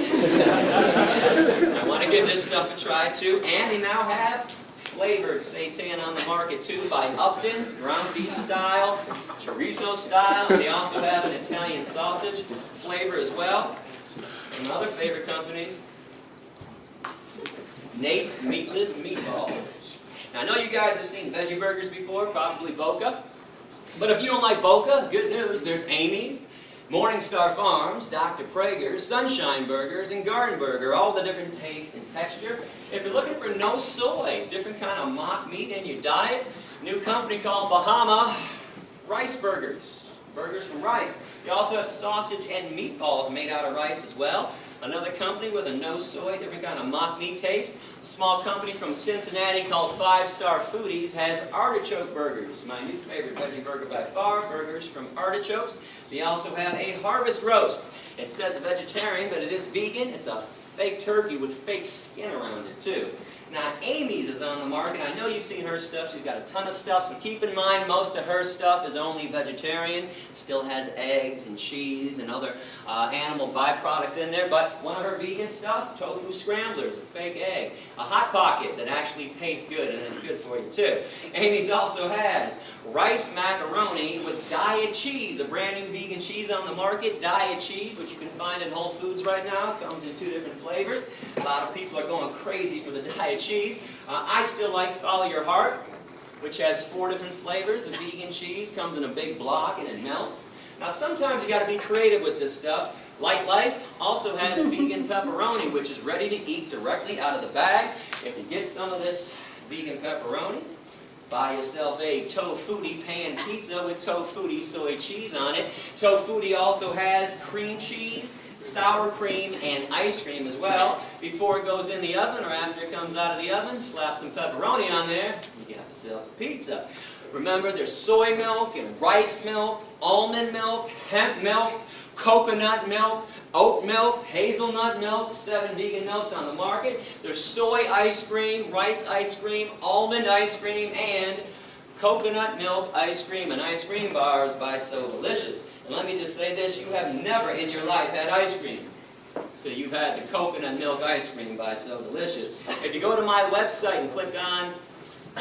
I want to give this stuff a try too. And they now have flavored seitan on the market too, by Upton's, ground beef style, chorizo style. And they also have an Italian sausage flavor as well. Another favorite company, Nate's Meatless Meatballs. Now I know you guys have seen veggie burgers before, probably Boca. But if you don't like Boca, good news, there's Amy's, Morningstar Farms, Dr. Prager's, Sunshine Burgers, and Garden Burger, all the different taste and texture. If you're looking for no soy, different kind of mock meat in your diet, new company called Bahama Rice Burgers, burgers from rice. They also have sausage and meatballs made out of rice as well. Another company with a no soy, different kind of mock meat taste. A small company from Cincinnati called 5 Star Foodies has artichoke burgers. My new favorite veggie burger by far, burgers from artichokes. They also have a harvest roast. It says vegetarian, but it is vegan. It's a fake turkey with fake skin around it too. Now Amy's is on the market. I know you've seen her stuff. She's got a ton of stuff, but keep in mind most of her stuff is only vegetarian. Still has eggs and cheese and other animal byproducts in there, but one of her vegan stuff, tofu scramblers, a fake egg, a Hot Pocket that actually tastes good and it's good for you too. Amy's also has rice macaroni with diet cheese, a brand new vegan cheese on the market, diet cheese, which you can find in Whole Foods right now. It comes in 2 different flavors. A lot of people are going crazy for the diet cheese. I still like Follow Your Heart, which has 4 different flavors of vegan cheese, comes in a big block and it melts. Now sometimes you got to be creative with this stuff. Light Life also has vegan pepperoni, which is ready to eat directly out of the bag. If you get some of this vegan pepperoni, buy yourself a Tofutti pan pizza with Tofutti soy cheese on it. Tofutti also has cream cheese, sour cream, and ice cream as well. Before it goes in the oven or after it comes out of the oven, slap some pepperoni on there, you got yourself a pizza. Remember, there's soy milk and rice milk, almond milk, hemp milk, coconut milk, oat milk, hazelnut milk, 7 vegan milks on the market. There's soy ice cream, rice ice cream, almond ice cream, and coconut milk ice cream and ice cream bars by So Delicious. And let me just say this, you have never in your life had ice cream till you've had the coconut milk ice cream by So Delicious. If you go to my website and click on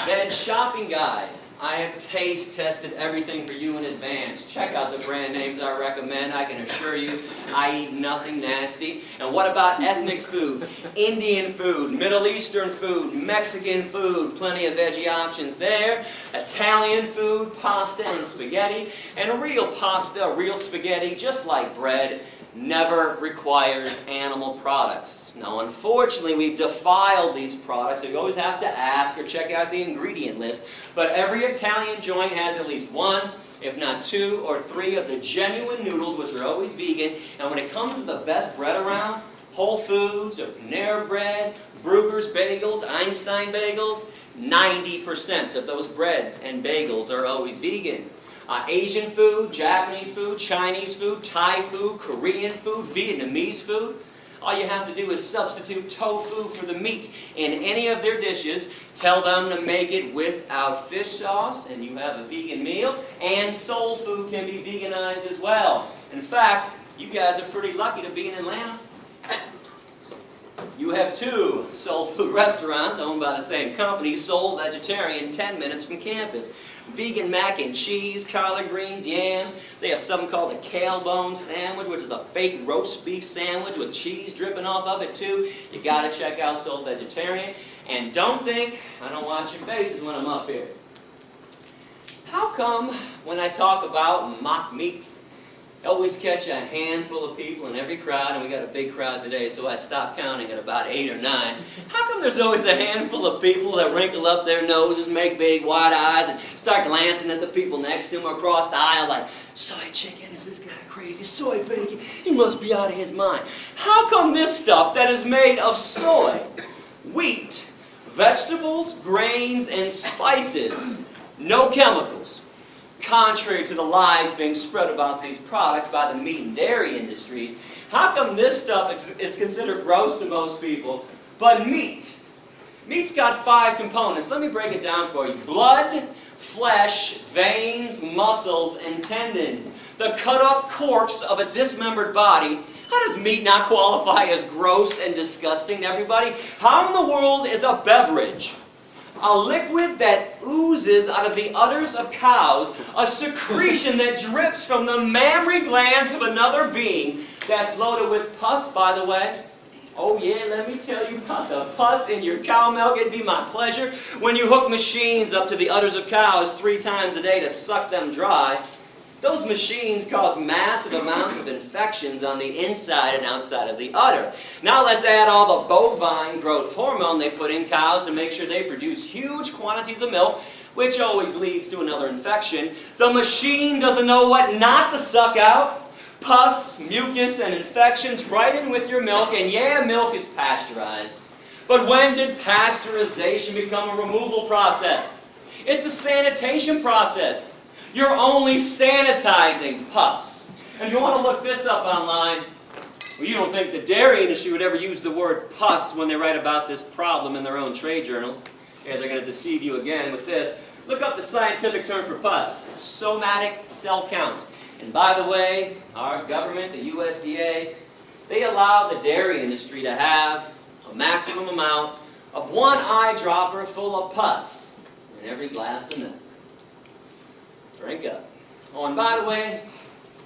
Veg Shopping Guide, I have taste tested everything for you in advance. Check out the brand names I recommend. I can assure you I eat nothing nasty. And what about ethnic food, Indian food, Middle Eastern food, Mexican food, plenty of veggie options there. Italian food, pasta and spaghetti. And a real pasta, real spaghetti, just like bread, never requires animal products. Now, unfortunately, we've defiled these products, so you always have to ask or check out the ingredient list. But every Italian joint has at least 1, if not 2 or 3 of the genuine noodles, which are always vegan. And when it comes to the best bread around, Whole Foods or Panera Bread, Bruegger's Bagels, Einstein Bagels, 90% of those breads and bagels are always vegan. Asian food, Japanese food, Chinese food, Thai food, Korean food, Vietnamese food. All you have to do is substitute tofu for the meat in any of their dishes. Tell them to make it without fish sauce, and you have a vegan meal. And soul food can be veganized as well. In fact, you guys are pretty lucky to be in Atlanta. You have 2 soul food restaurants owned by the same company, Soul Vegetarian, 10 minutes from campus. Vegan mac and cheese, collard greens, yams. They have something called a kale bone sandwich, which is a fake roast beef sandwich with cheese dripping off of it too. You gotta check out Soul Vegetarian. And don't think I don't watch your faces when I'm up here. How come when I talk about mock meat, I always catch a handful of people in every crowd, and we got a big crowd today, so I stopped counting at about 8 or 9. How come there's always a handful of people that wrinkle up their noses, make big wide eyes, and start glancing at the people next to them across the aisle like, soy chicken, is this guy crazy? Soy bacon, he must be out of his mind. How come this stuff that is made of soy, wheat, vegetables, grains, and spices, no chemicals, contrary to the lies being spread about these products by the meat and dairy industries, how come this stuff is considered gross to most people, but meat? Meat's got 5 components. Let me break it down for you. Blood, flesh, veins, muscles, and tendons. The cut-up corpse of a dismembered body. How does meat not qualify as gross and disgusting to everybody? How in the world is a beverage, a liquid that oozes out of the udders of cows, a secretion that drips from the mammary glands of another being, that's loaded with pus, by the way? Oh yeah, let me tell you about the pus in your cow milk. It'd be my pleasure. When you hook machines up to the udders of cows 3 times a day to suck them dry, those machines cause massive amounts of infections on the inside and outside of the udder. Now let's add all the bovine growth hormone they put in cows to make sure they produce huge quantities of milk, which always leads to another infection. The machine doesn't know what not to suck out. Pus, mucus, and infections right in with your milk, and yeah, milk is pasteurized. But when did pasteurization become a removal process? It's a sanitation process. You're only sanitizing pus. And if you want to look this up online, well, you don't think the dairy industry would ever use the word pus when they write about this problem in their own trade journals. Yeah, they're going to deceive you again with this. Look up the scientific term for pus, somatic cell count. And by the way, our government, the USDA, they allow the dairy industry to have a maximum amount of 1 eyedropper full of pus in every glass of milk. Drink up. Oh, and by the way,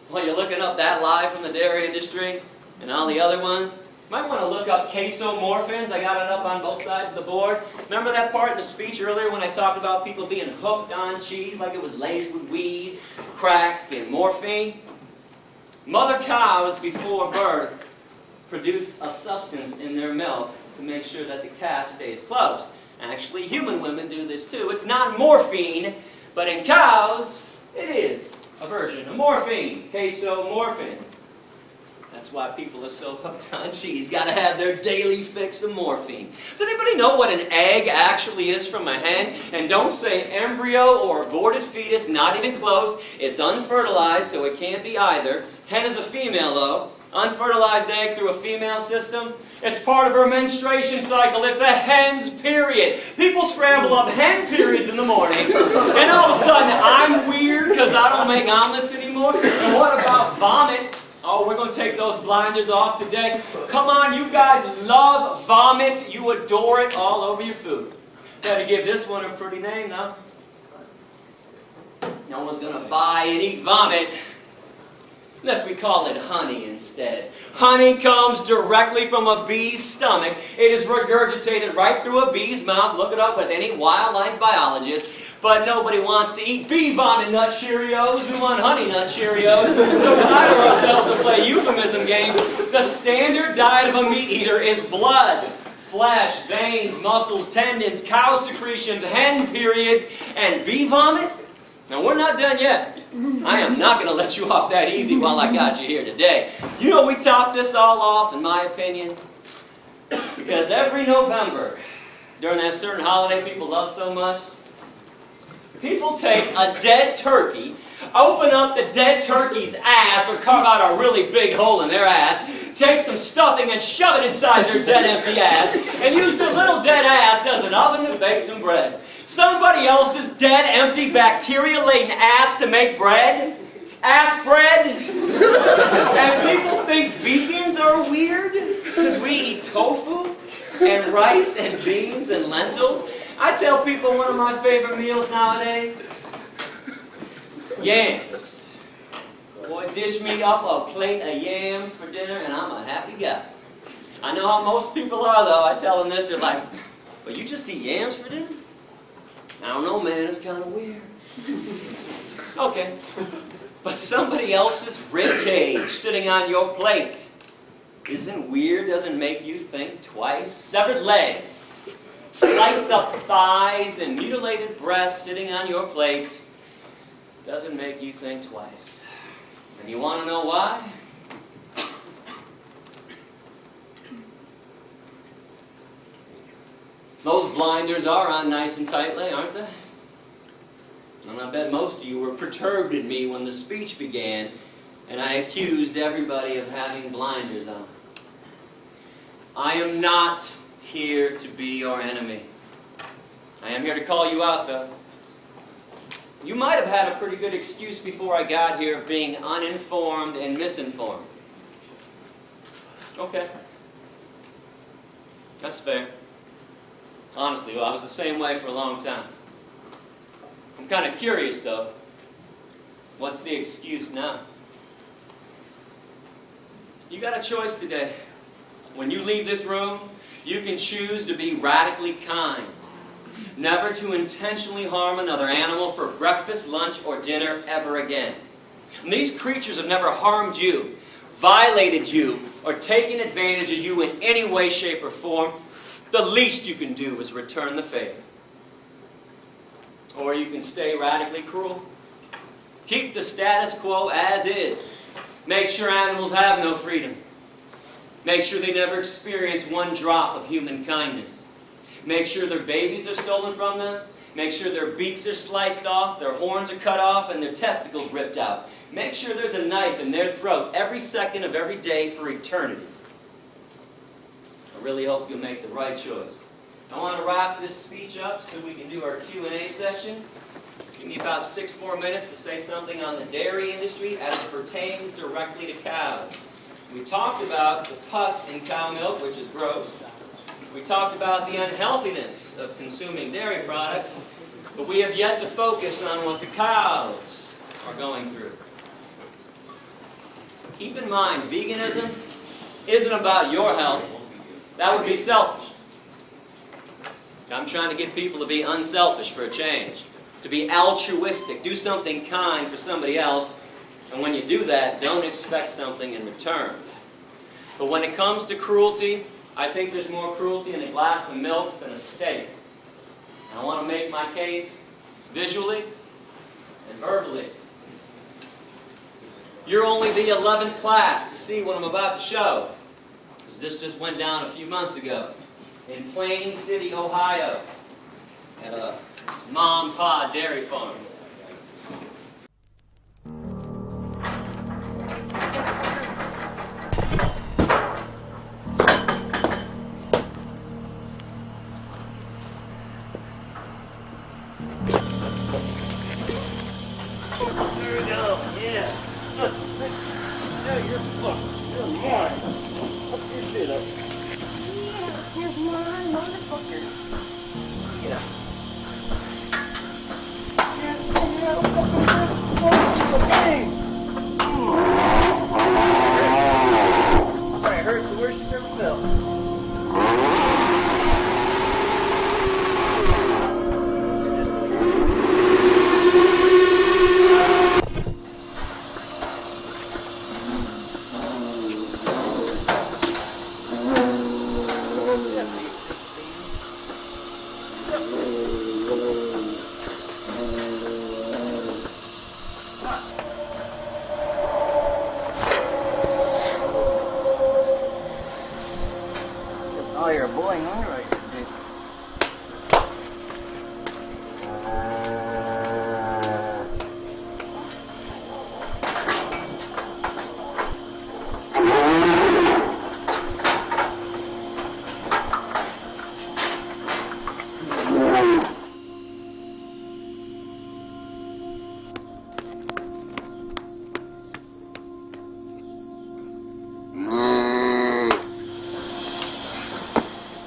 while you're looking up that lie from the dairy industry and all the other ones, you might want to look up casomorphins. I got it up on both sides of the board. Remember that part in the speech earlier when I talked about people being hooked on cheese like it was laced with weed, crack, and morphine? Mother cows before birth produce a substance in their milk to make sure that the calf stays close. Actually, human women do this too. It's not morphine, but in cows, it is a version of morphine, casomorphins. That's why people are so hooked on cheese. Got to have their daily fix of morphine. Does anybody know what an egg actually is from a hen? And don't say embryo or aborted fetus, not even close. It's unfertilized, so it can't be either. Hen is a female, though. Unfertilized egg through a female system. It's part of her menstruation cycle. It's a hen's period. People scramble up hen periods in the morning, and all of a sudden I'm weird because I don't make omelets anymore. And what about vomit? Oh, we're going to take those blinders off today. Come on, you guys love vomit. You adore it all over your food. Better give this one a pretty name, though. No one's going to buy and eat vomit unless we call it honey instead. Honey comes directly from a bee's stomach. It is regurgitated right through a bee's mouth. Look it up with any wildlife biologist. But nobody wants to eat bee vomit nut Cheerios. We want honey nut Cheerios. So we hire ourselves to play euphemism games. The standard diet of a meat eater is blood, flesh, veins, muscles, tendons, cow secretions, hen periods, and bee vomit. Now, we're not done yet. I am not going to let you off that easy while I got you here today. You know, we top this all off, in my opinion, because every November, during that certain holiday people love so much, people take a dead turkey, open up the dead turkey's ass, or carve out a really big hole in their ass, take some stuffing and shove it inside their dead empty ass, and use their little dead ass as an oven to bake some bread. Somebody else's dead, empty, bacteria-laden ass to make bread? Ass bread? And people think vegans are weird because we eat tofu and rice and beans and lentils. I tell people one of my favorite meals nowadays, yams. Boy, dish me up a plate of yams for dinner and I'm a happy guy. I know how most people are though. I tell them this, they're like, but you just eat yams for dinner? I don't know, man, it's kind of weird. Okay, but somebody else's rib cage sitting on your plate isn't weird, doesn't make you think twice. Severed legs, sliced up thighs, and mutilated breasts sitting on your plate doesn't make you think twice. And you want to know why? Those blinders are on nice and tightly, aren't they? And I bet most of you were perturbed at me when the speech began and I accused everybody of having blinders on. I am not here to be your enemy. I am here to call you out, though. You might have had a pretty good excuse before I got here of being uninformed and misinformed. Okay. That's fair. Honestly, well, I was the same way for a long time. I'm kind of curious, though. What's the excuse now? You got a choice today. When you leave this room, you can choose to be radically kind. Never to intentionally harm another animal for breakfast, lunch, or dinner ever again. And these creatures have never harmed you, violated you, or taken advantage of you in any way, shape, or form. The least you can do is return the favor. Or you can stay radically cruel. Keep the status quo as is. Make sure animals have no freedom. Make sure they never experience one drop of human kindness. Make sure their babies are stolen from them. Make sure their beaks are sliced off, their horns are cut off, and their testicles ripped out. Make sure there's a knife in their throat every second of every day for eternity. I really hope you'll make the right choice. I want to wrap this speech up so we can do our Q&A session. Give me about 6 more minutes to say something on the dairy industry as it pertains directly to cows. We talked about the pus in cow milk, which is gross. We talked about the unhealthiness of consuming dairy products, but we have yet to focus on what the cows are going through. Keep in mind, veganism isn't about your health. That would be selfish. I'm trying to get people to be unselfish for a change, to be altruistic, do something kind for somebody else, and when you do that, don't expect something in return. But when it comes to cruelty, I think there's more cruelty in a glass of milk than a steak. And I want to make my case visually and verbally. You're only the 11th class to see what I'm about to show, because this just went down a few months ago in Plain City, Ohio, at a mom and pa dairy farm. There we go, yeah. Now you're fucked. You're mine. Fuck your shit up. Yeah, you're mine, motherfucker. Yeah. Yeah, Alright, hurts the worst you've ever felt. Oh, you're a bullying one, right?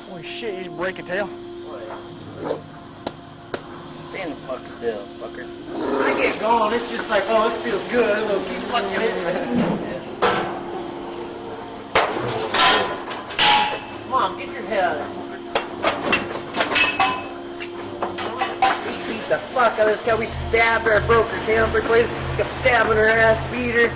Holy shit, you just break a tail? Stand the fuck still, fucker. I get going, it's just like, oh, this feels good, we'll keep fucking it. Come on, get your head out of here. We beat the fuck out of this cow. We stabbed her, broke her tail, broke her leg, kept stabbing her ass, beat her.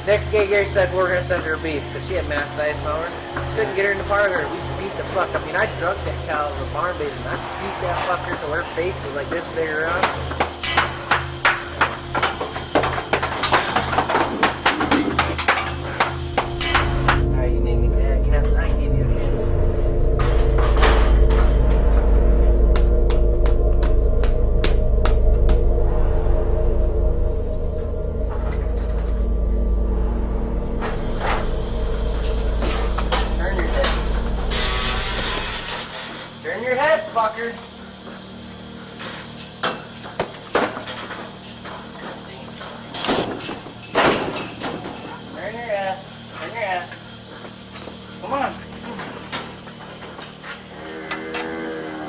Next day, Gary said we're gonna send her a beef because she had mastitis power. Couldn't get her in the parlor. We beat the fuck. I mean, I drugged that cow in the barn basin. I beat that fucker till her face was like this big around. Alright, you made me mad, Captain. I gave you a chance. Turn your head, fucker. Turn your ass. Turn your ass. Come on.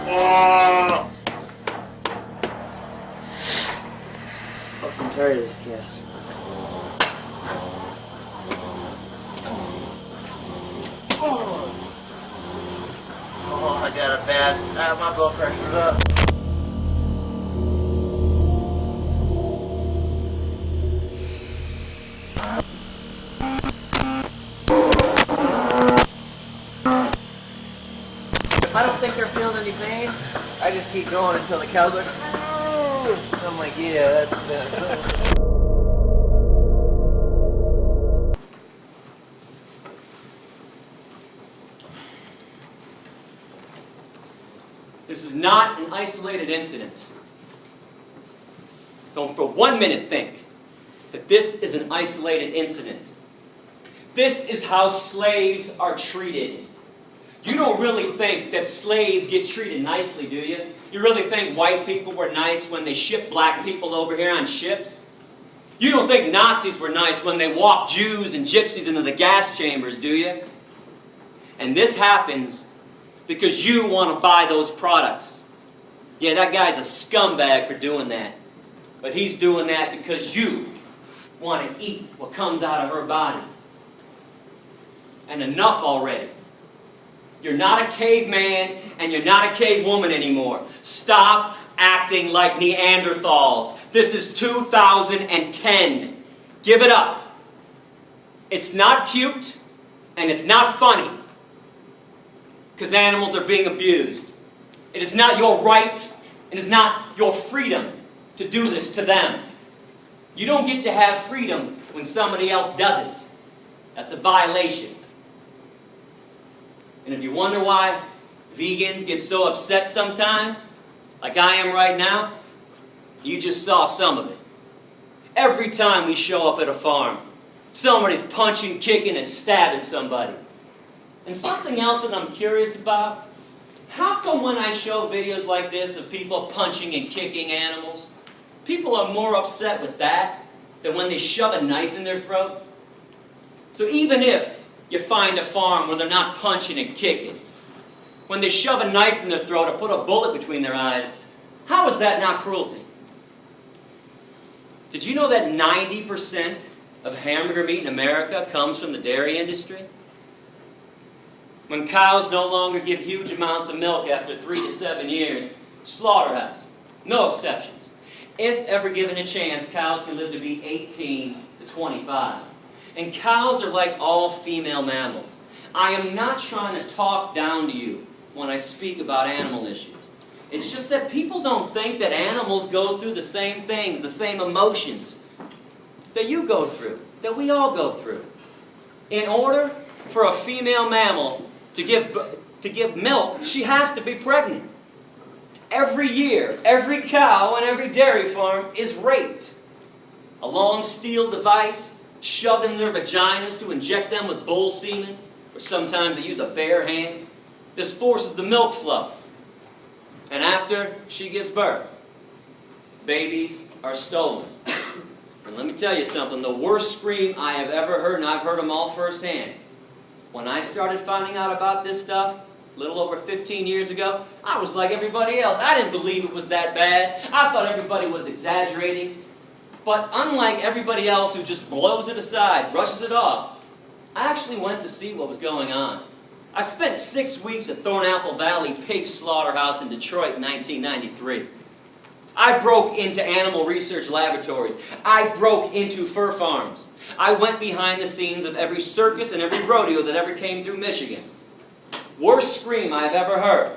Oh. Fucking tired of this cat. Oh, I got a bad. My blood pressure's up. If I don't think they're feeling any pain, I just keep going until the cow's like, "Ooh." I'm like, yeah, that's bad. This is not an isolated incident. Don't for 1 minute think that this is an isolated incident. This is how slaves are treated. You don't really think that slaves get treated nicely, do you? You really think white people were nice when they shipped black people over here on ships? You don't think Nazis were nice when they walked Jews and gypsies into the gas chambers, do you? And this happens because you want to buy those products. Yeah, that guy's a scumbag for doing that. But he's doing that because you want to eat what comes out of her body. And enough already. You're not a caveman and you're not a cavewoman anymore. Stop acting like Neanderthals. This is 2010. Give it up. It's not cute and it's not funny because animals are being abused. It is not your right, it is not your freedom to do this to them. You don't get to have freedom when somebody else doesn't. That's a violation. And if you wonder why vegans get so upset sometimes, like I am right now, you just saw some of it. Every time we show up at a farm, somebody's punching, kicking, and stabbing somebody. And something else that I'm curious about, how come when I show videos like this of people punching and kicking animals, people are more upset with that than when they shove a knife in their throat? So even if you find a farm where they're not punching and kicking, when they shove a knife in their throat or put a bullet between their eyes, how is that not cruelty? Did you know that 90% of hamburger meat in America comes from the dairy industry? When cows no longer give huge amounts of milk after 3 to 7 years, slaughterhouse, no exceptions. If ever given a chance, cows can live to be 18 to 25. And cows are like all female mammals. I am not trying to talk down to you when I speak about animal issues. It's just that people don't think that animals go through the same things, the same emotions that you go through, that we all go through. In order for a female mammal to give milk, she has to be pregnant. Every year, every cow on every dairy farm is raped. A long steel device shoved in their vaginas to inject them with bull semen, or sometimes they use a bare hand. This forces the milk flow. And after she gives birth, babies are stolen. And let me tell you something, the worst scream I have ever heard, and I've heard them all firsthand. When I started finding out about this stuff, a little over 15 years ago, I was like everybody else. I didn't believe it was that bad. I thought everybody was exaggerating. But unlike everybody else who just blows it aside, brushes it off, I actually went to see what was going on. I spent 6 weeks at Thornapple Valley Pig Slaughterhouse in Detroit in 1993. I broke into animal research laboratories. I broke into fur farms. I went behind the scenes of every circus and every rodeo that ever came through Michigan. Worst scream I've ever heard.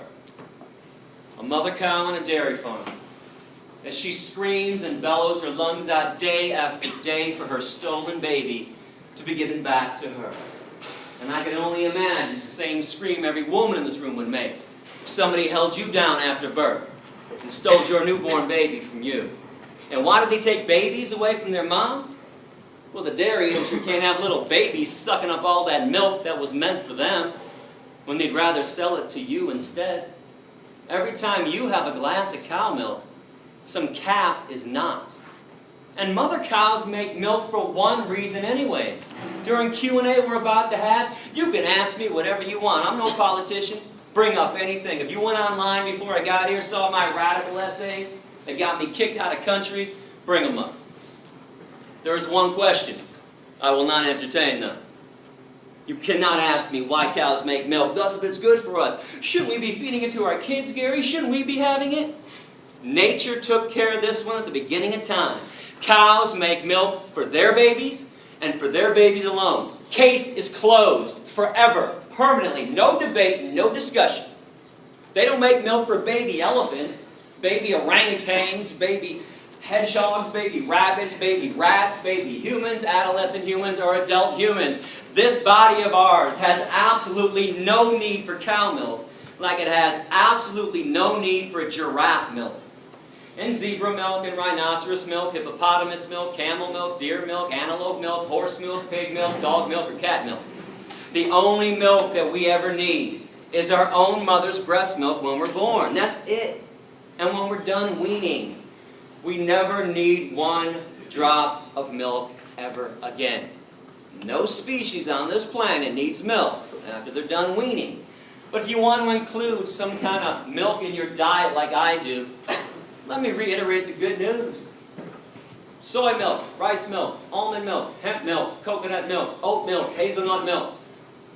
A mother cow on a dairy farm. As she screams and bellows her lungs out day after day for her stolen baby to be given back to her. And I can only imagine the same scream every woman in this room would make if somebody held you down after birth and stole your newborn baby from you. And why did they take babies away from their mom? Well, the dairy industry can't have little babies sucking up all that milk that was meant for them when they'd rather sell it to you instead. Every time you have a glass of cow milk, some calf is not. And mother cows make milk for one reason anyways. During Q&A we're about to have, you can ask me whatever you want. I'm no politician. Bring up anything. If you went online before I got here, saw my radical essays that got me kicked out of countries, bring them up. There's one question. I will not entertain them. You cannot ask me why cows make milk, thus if it's good for us. Shouldn't we be feeding it to our kids, Gary? Shouldn't we be having it? Nature took care of this one at the beginning of time. Cows make milk for their babies and for their babies alone. Case is closed forever, permanently. No debate, no discussion. They don't make milk for baby elephants, baby orangutans, baby hedgehogs, baby rabbits, baby rats, baby humans, adolescent humans, or adult humans. This body of ours has absolutely no need for cow milk, like it has absolutely no need for giraffe milk. And zebra milk and rhinoceros milk, hippopotamus milk, camel milk, deer milk, antelope milk, horse milk, pig milk, dog milk, or cat milk. The only milk that we ever need is our own mother's breast milk when we're born. That's it. And when we're done weaning, we never need one drop of milk ever again. No species on this planet needs milk after they're done weaning. But if you want to include some kind of milk in your diet like I do, let me reiterate the good news. soy milk, rice milk, almond milk, hemp milk, coconut milk, oat milk, hazelnut milk.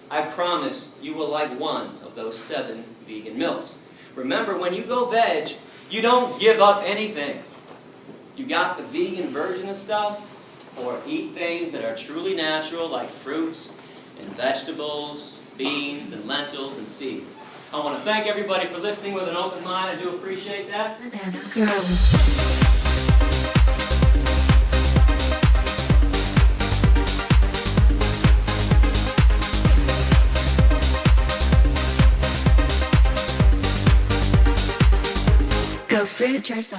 I promise you will like one of those 7 vegan milks. Remember, when you go veg, you don't give up anything. You got the vegan version of stuff, or eat things that are truly natural, like fruits and vegetables, beans and lentils and seeds. I want to thank everybody for listening with an open mind. I do appreciate that. Banana Girl. Go fruit yourself.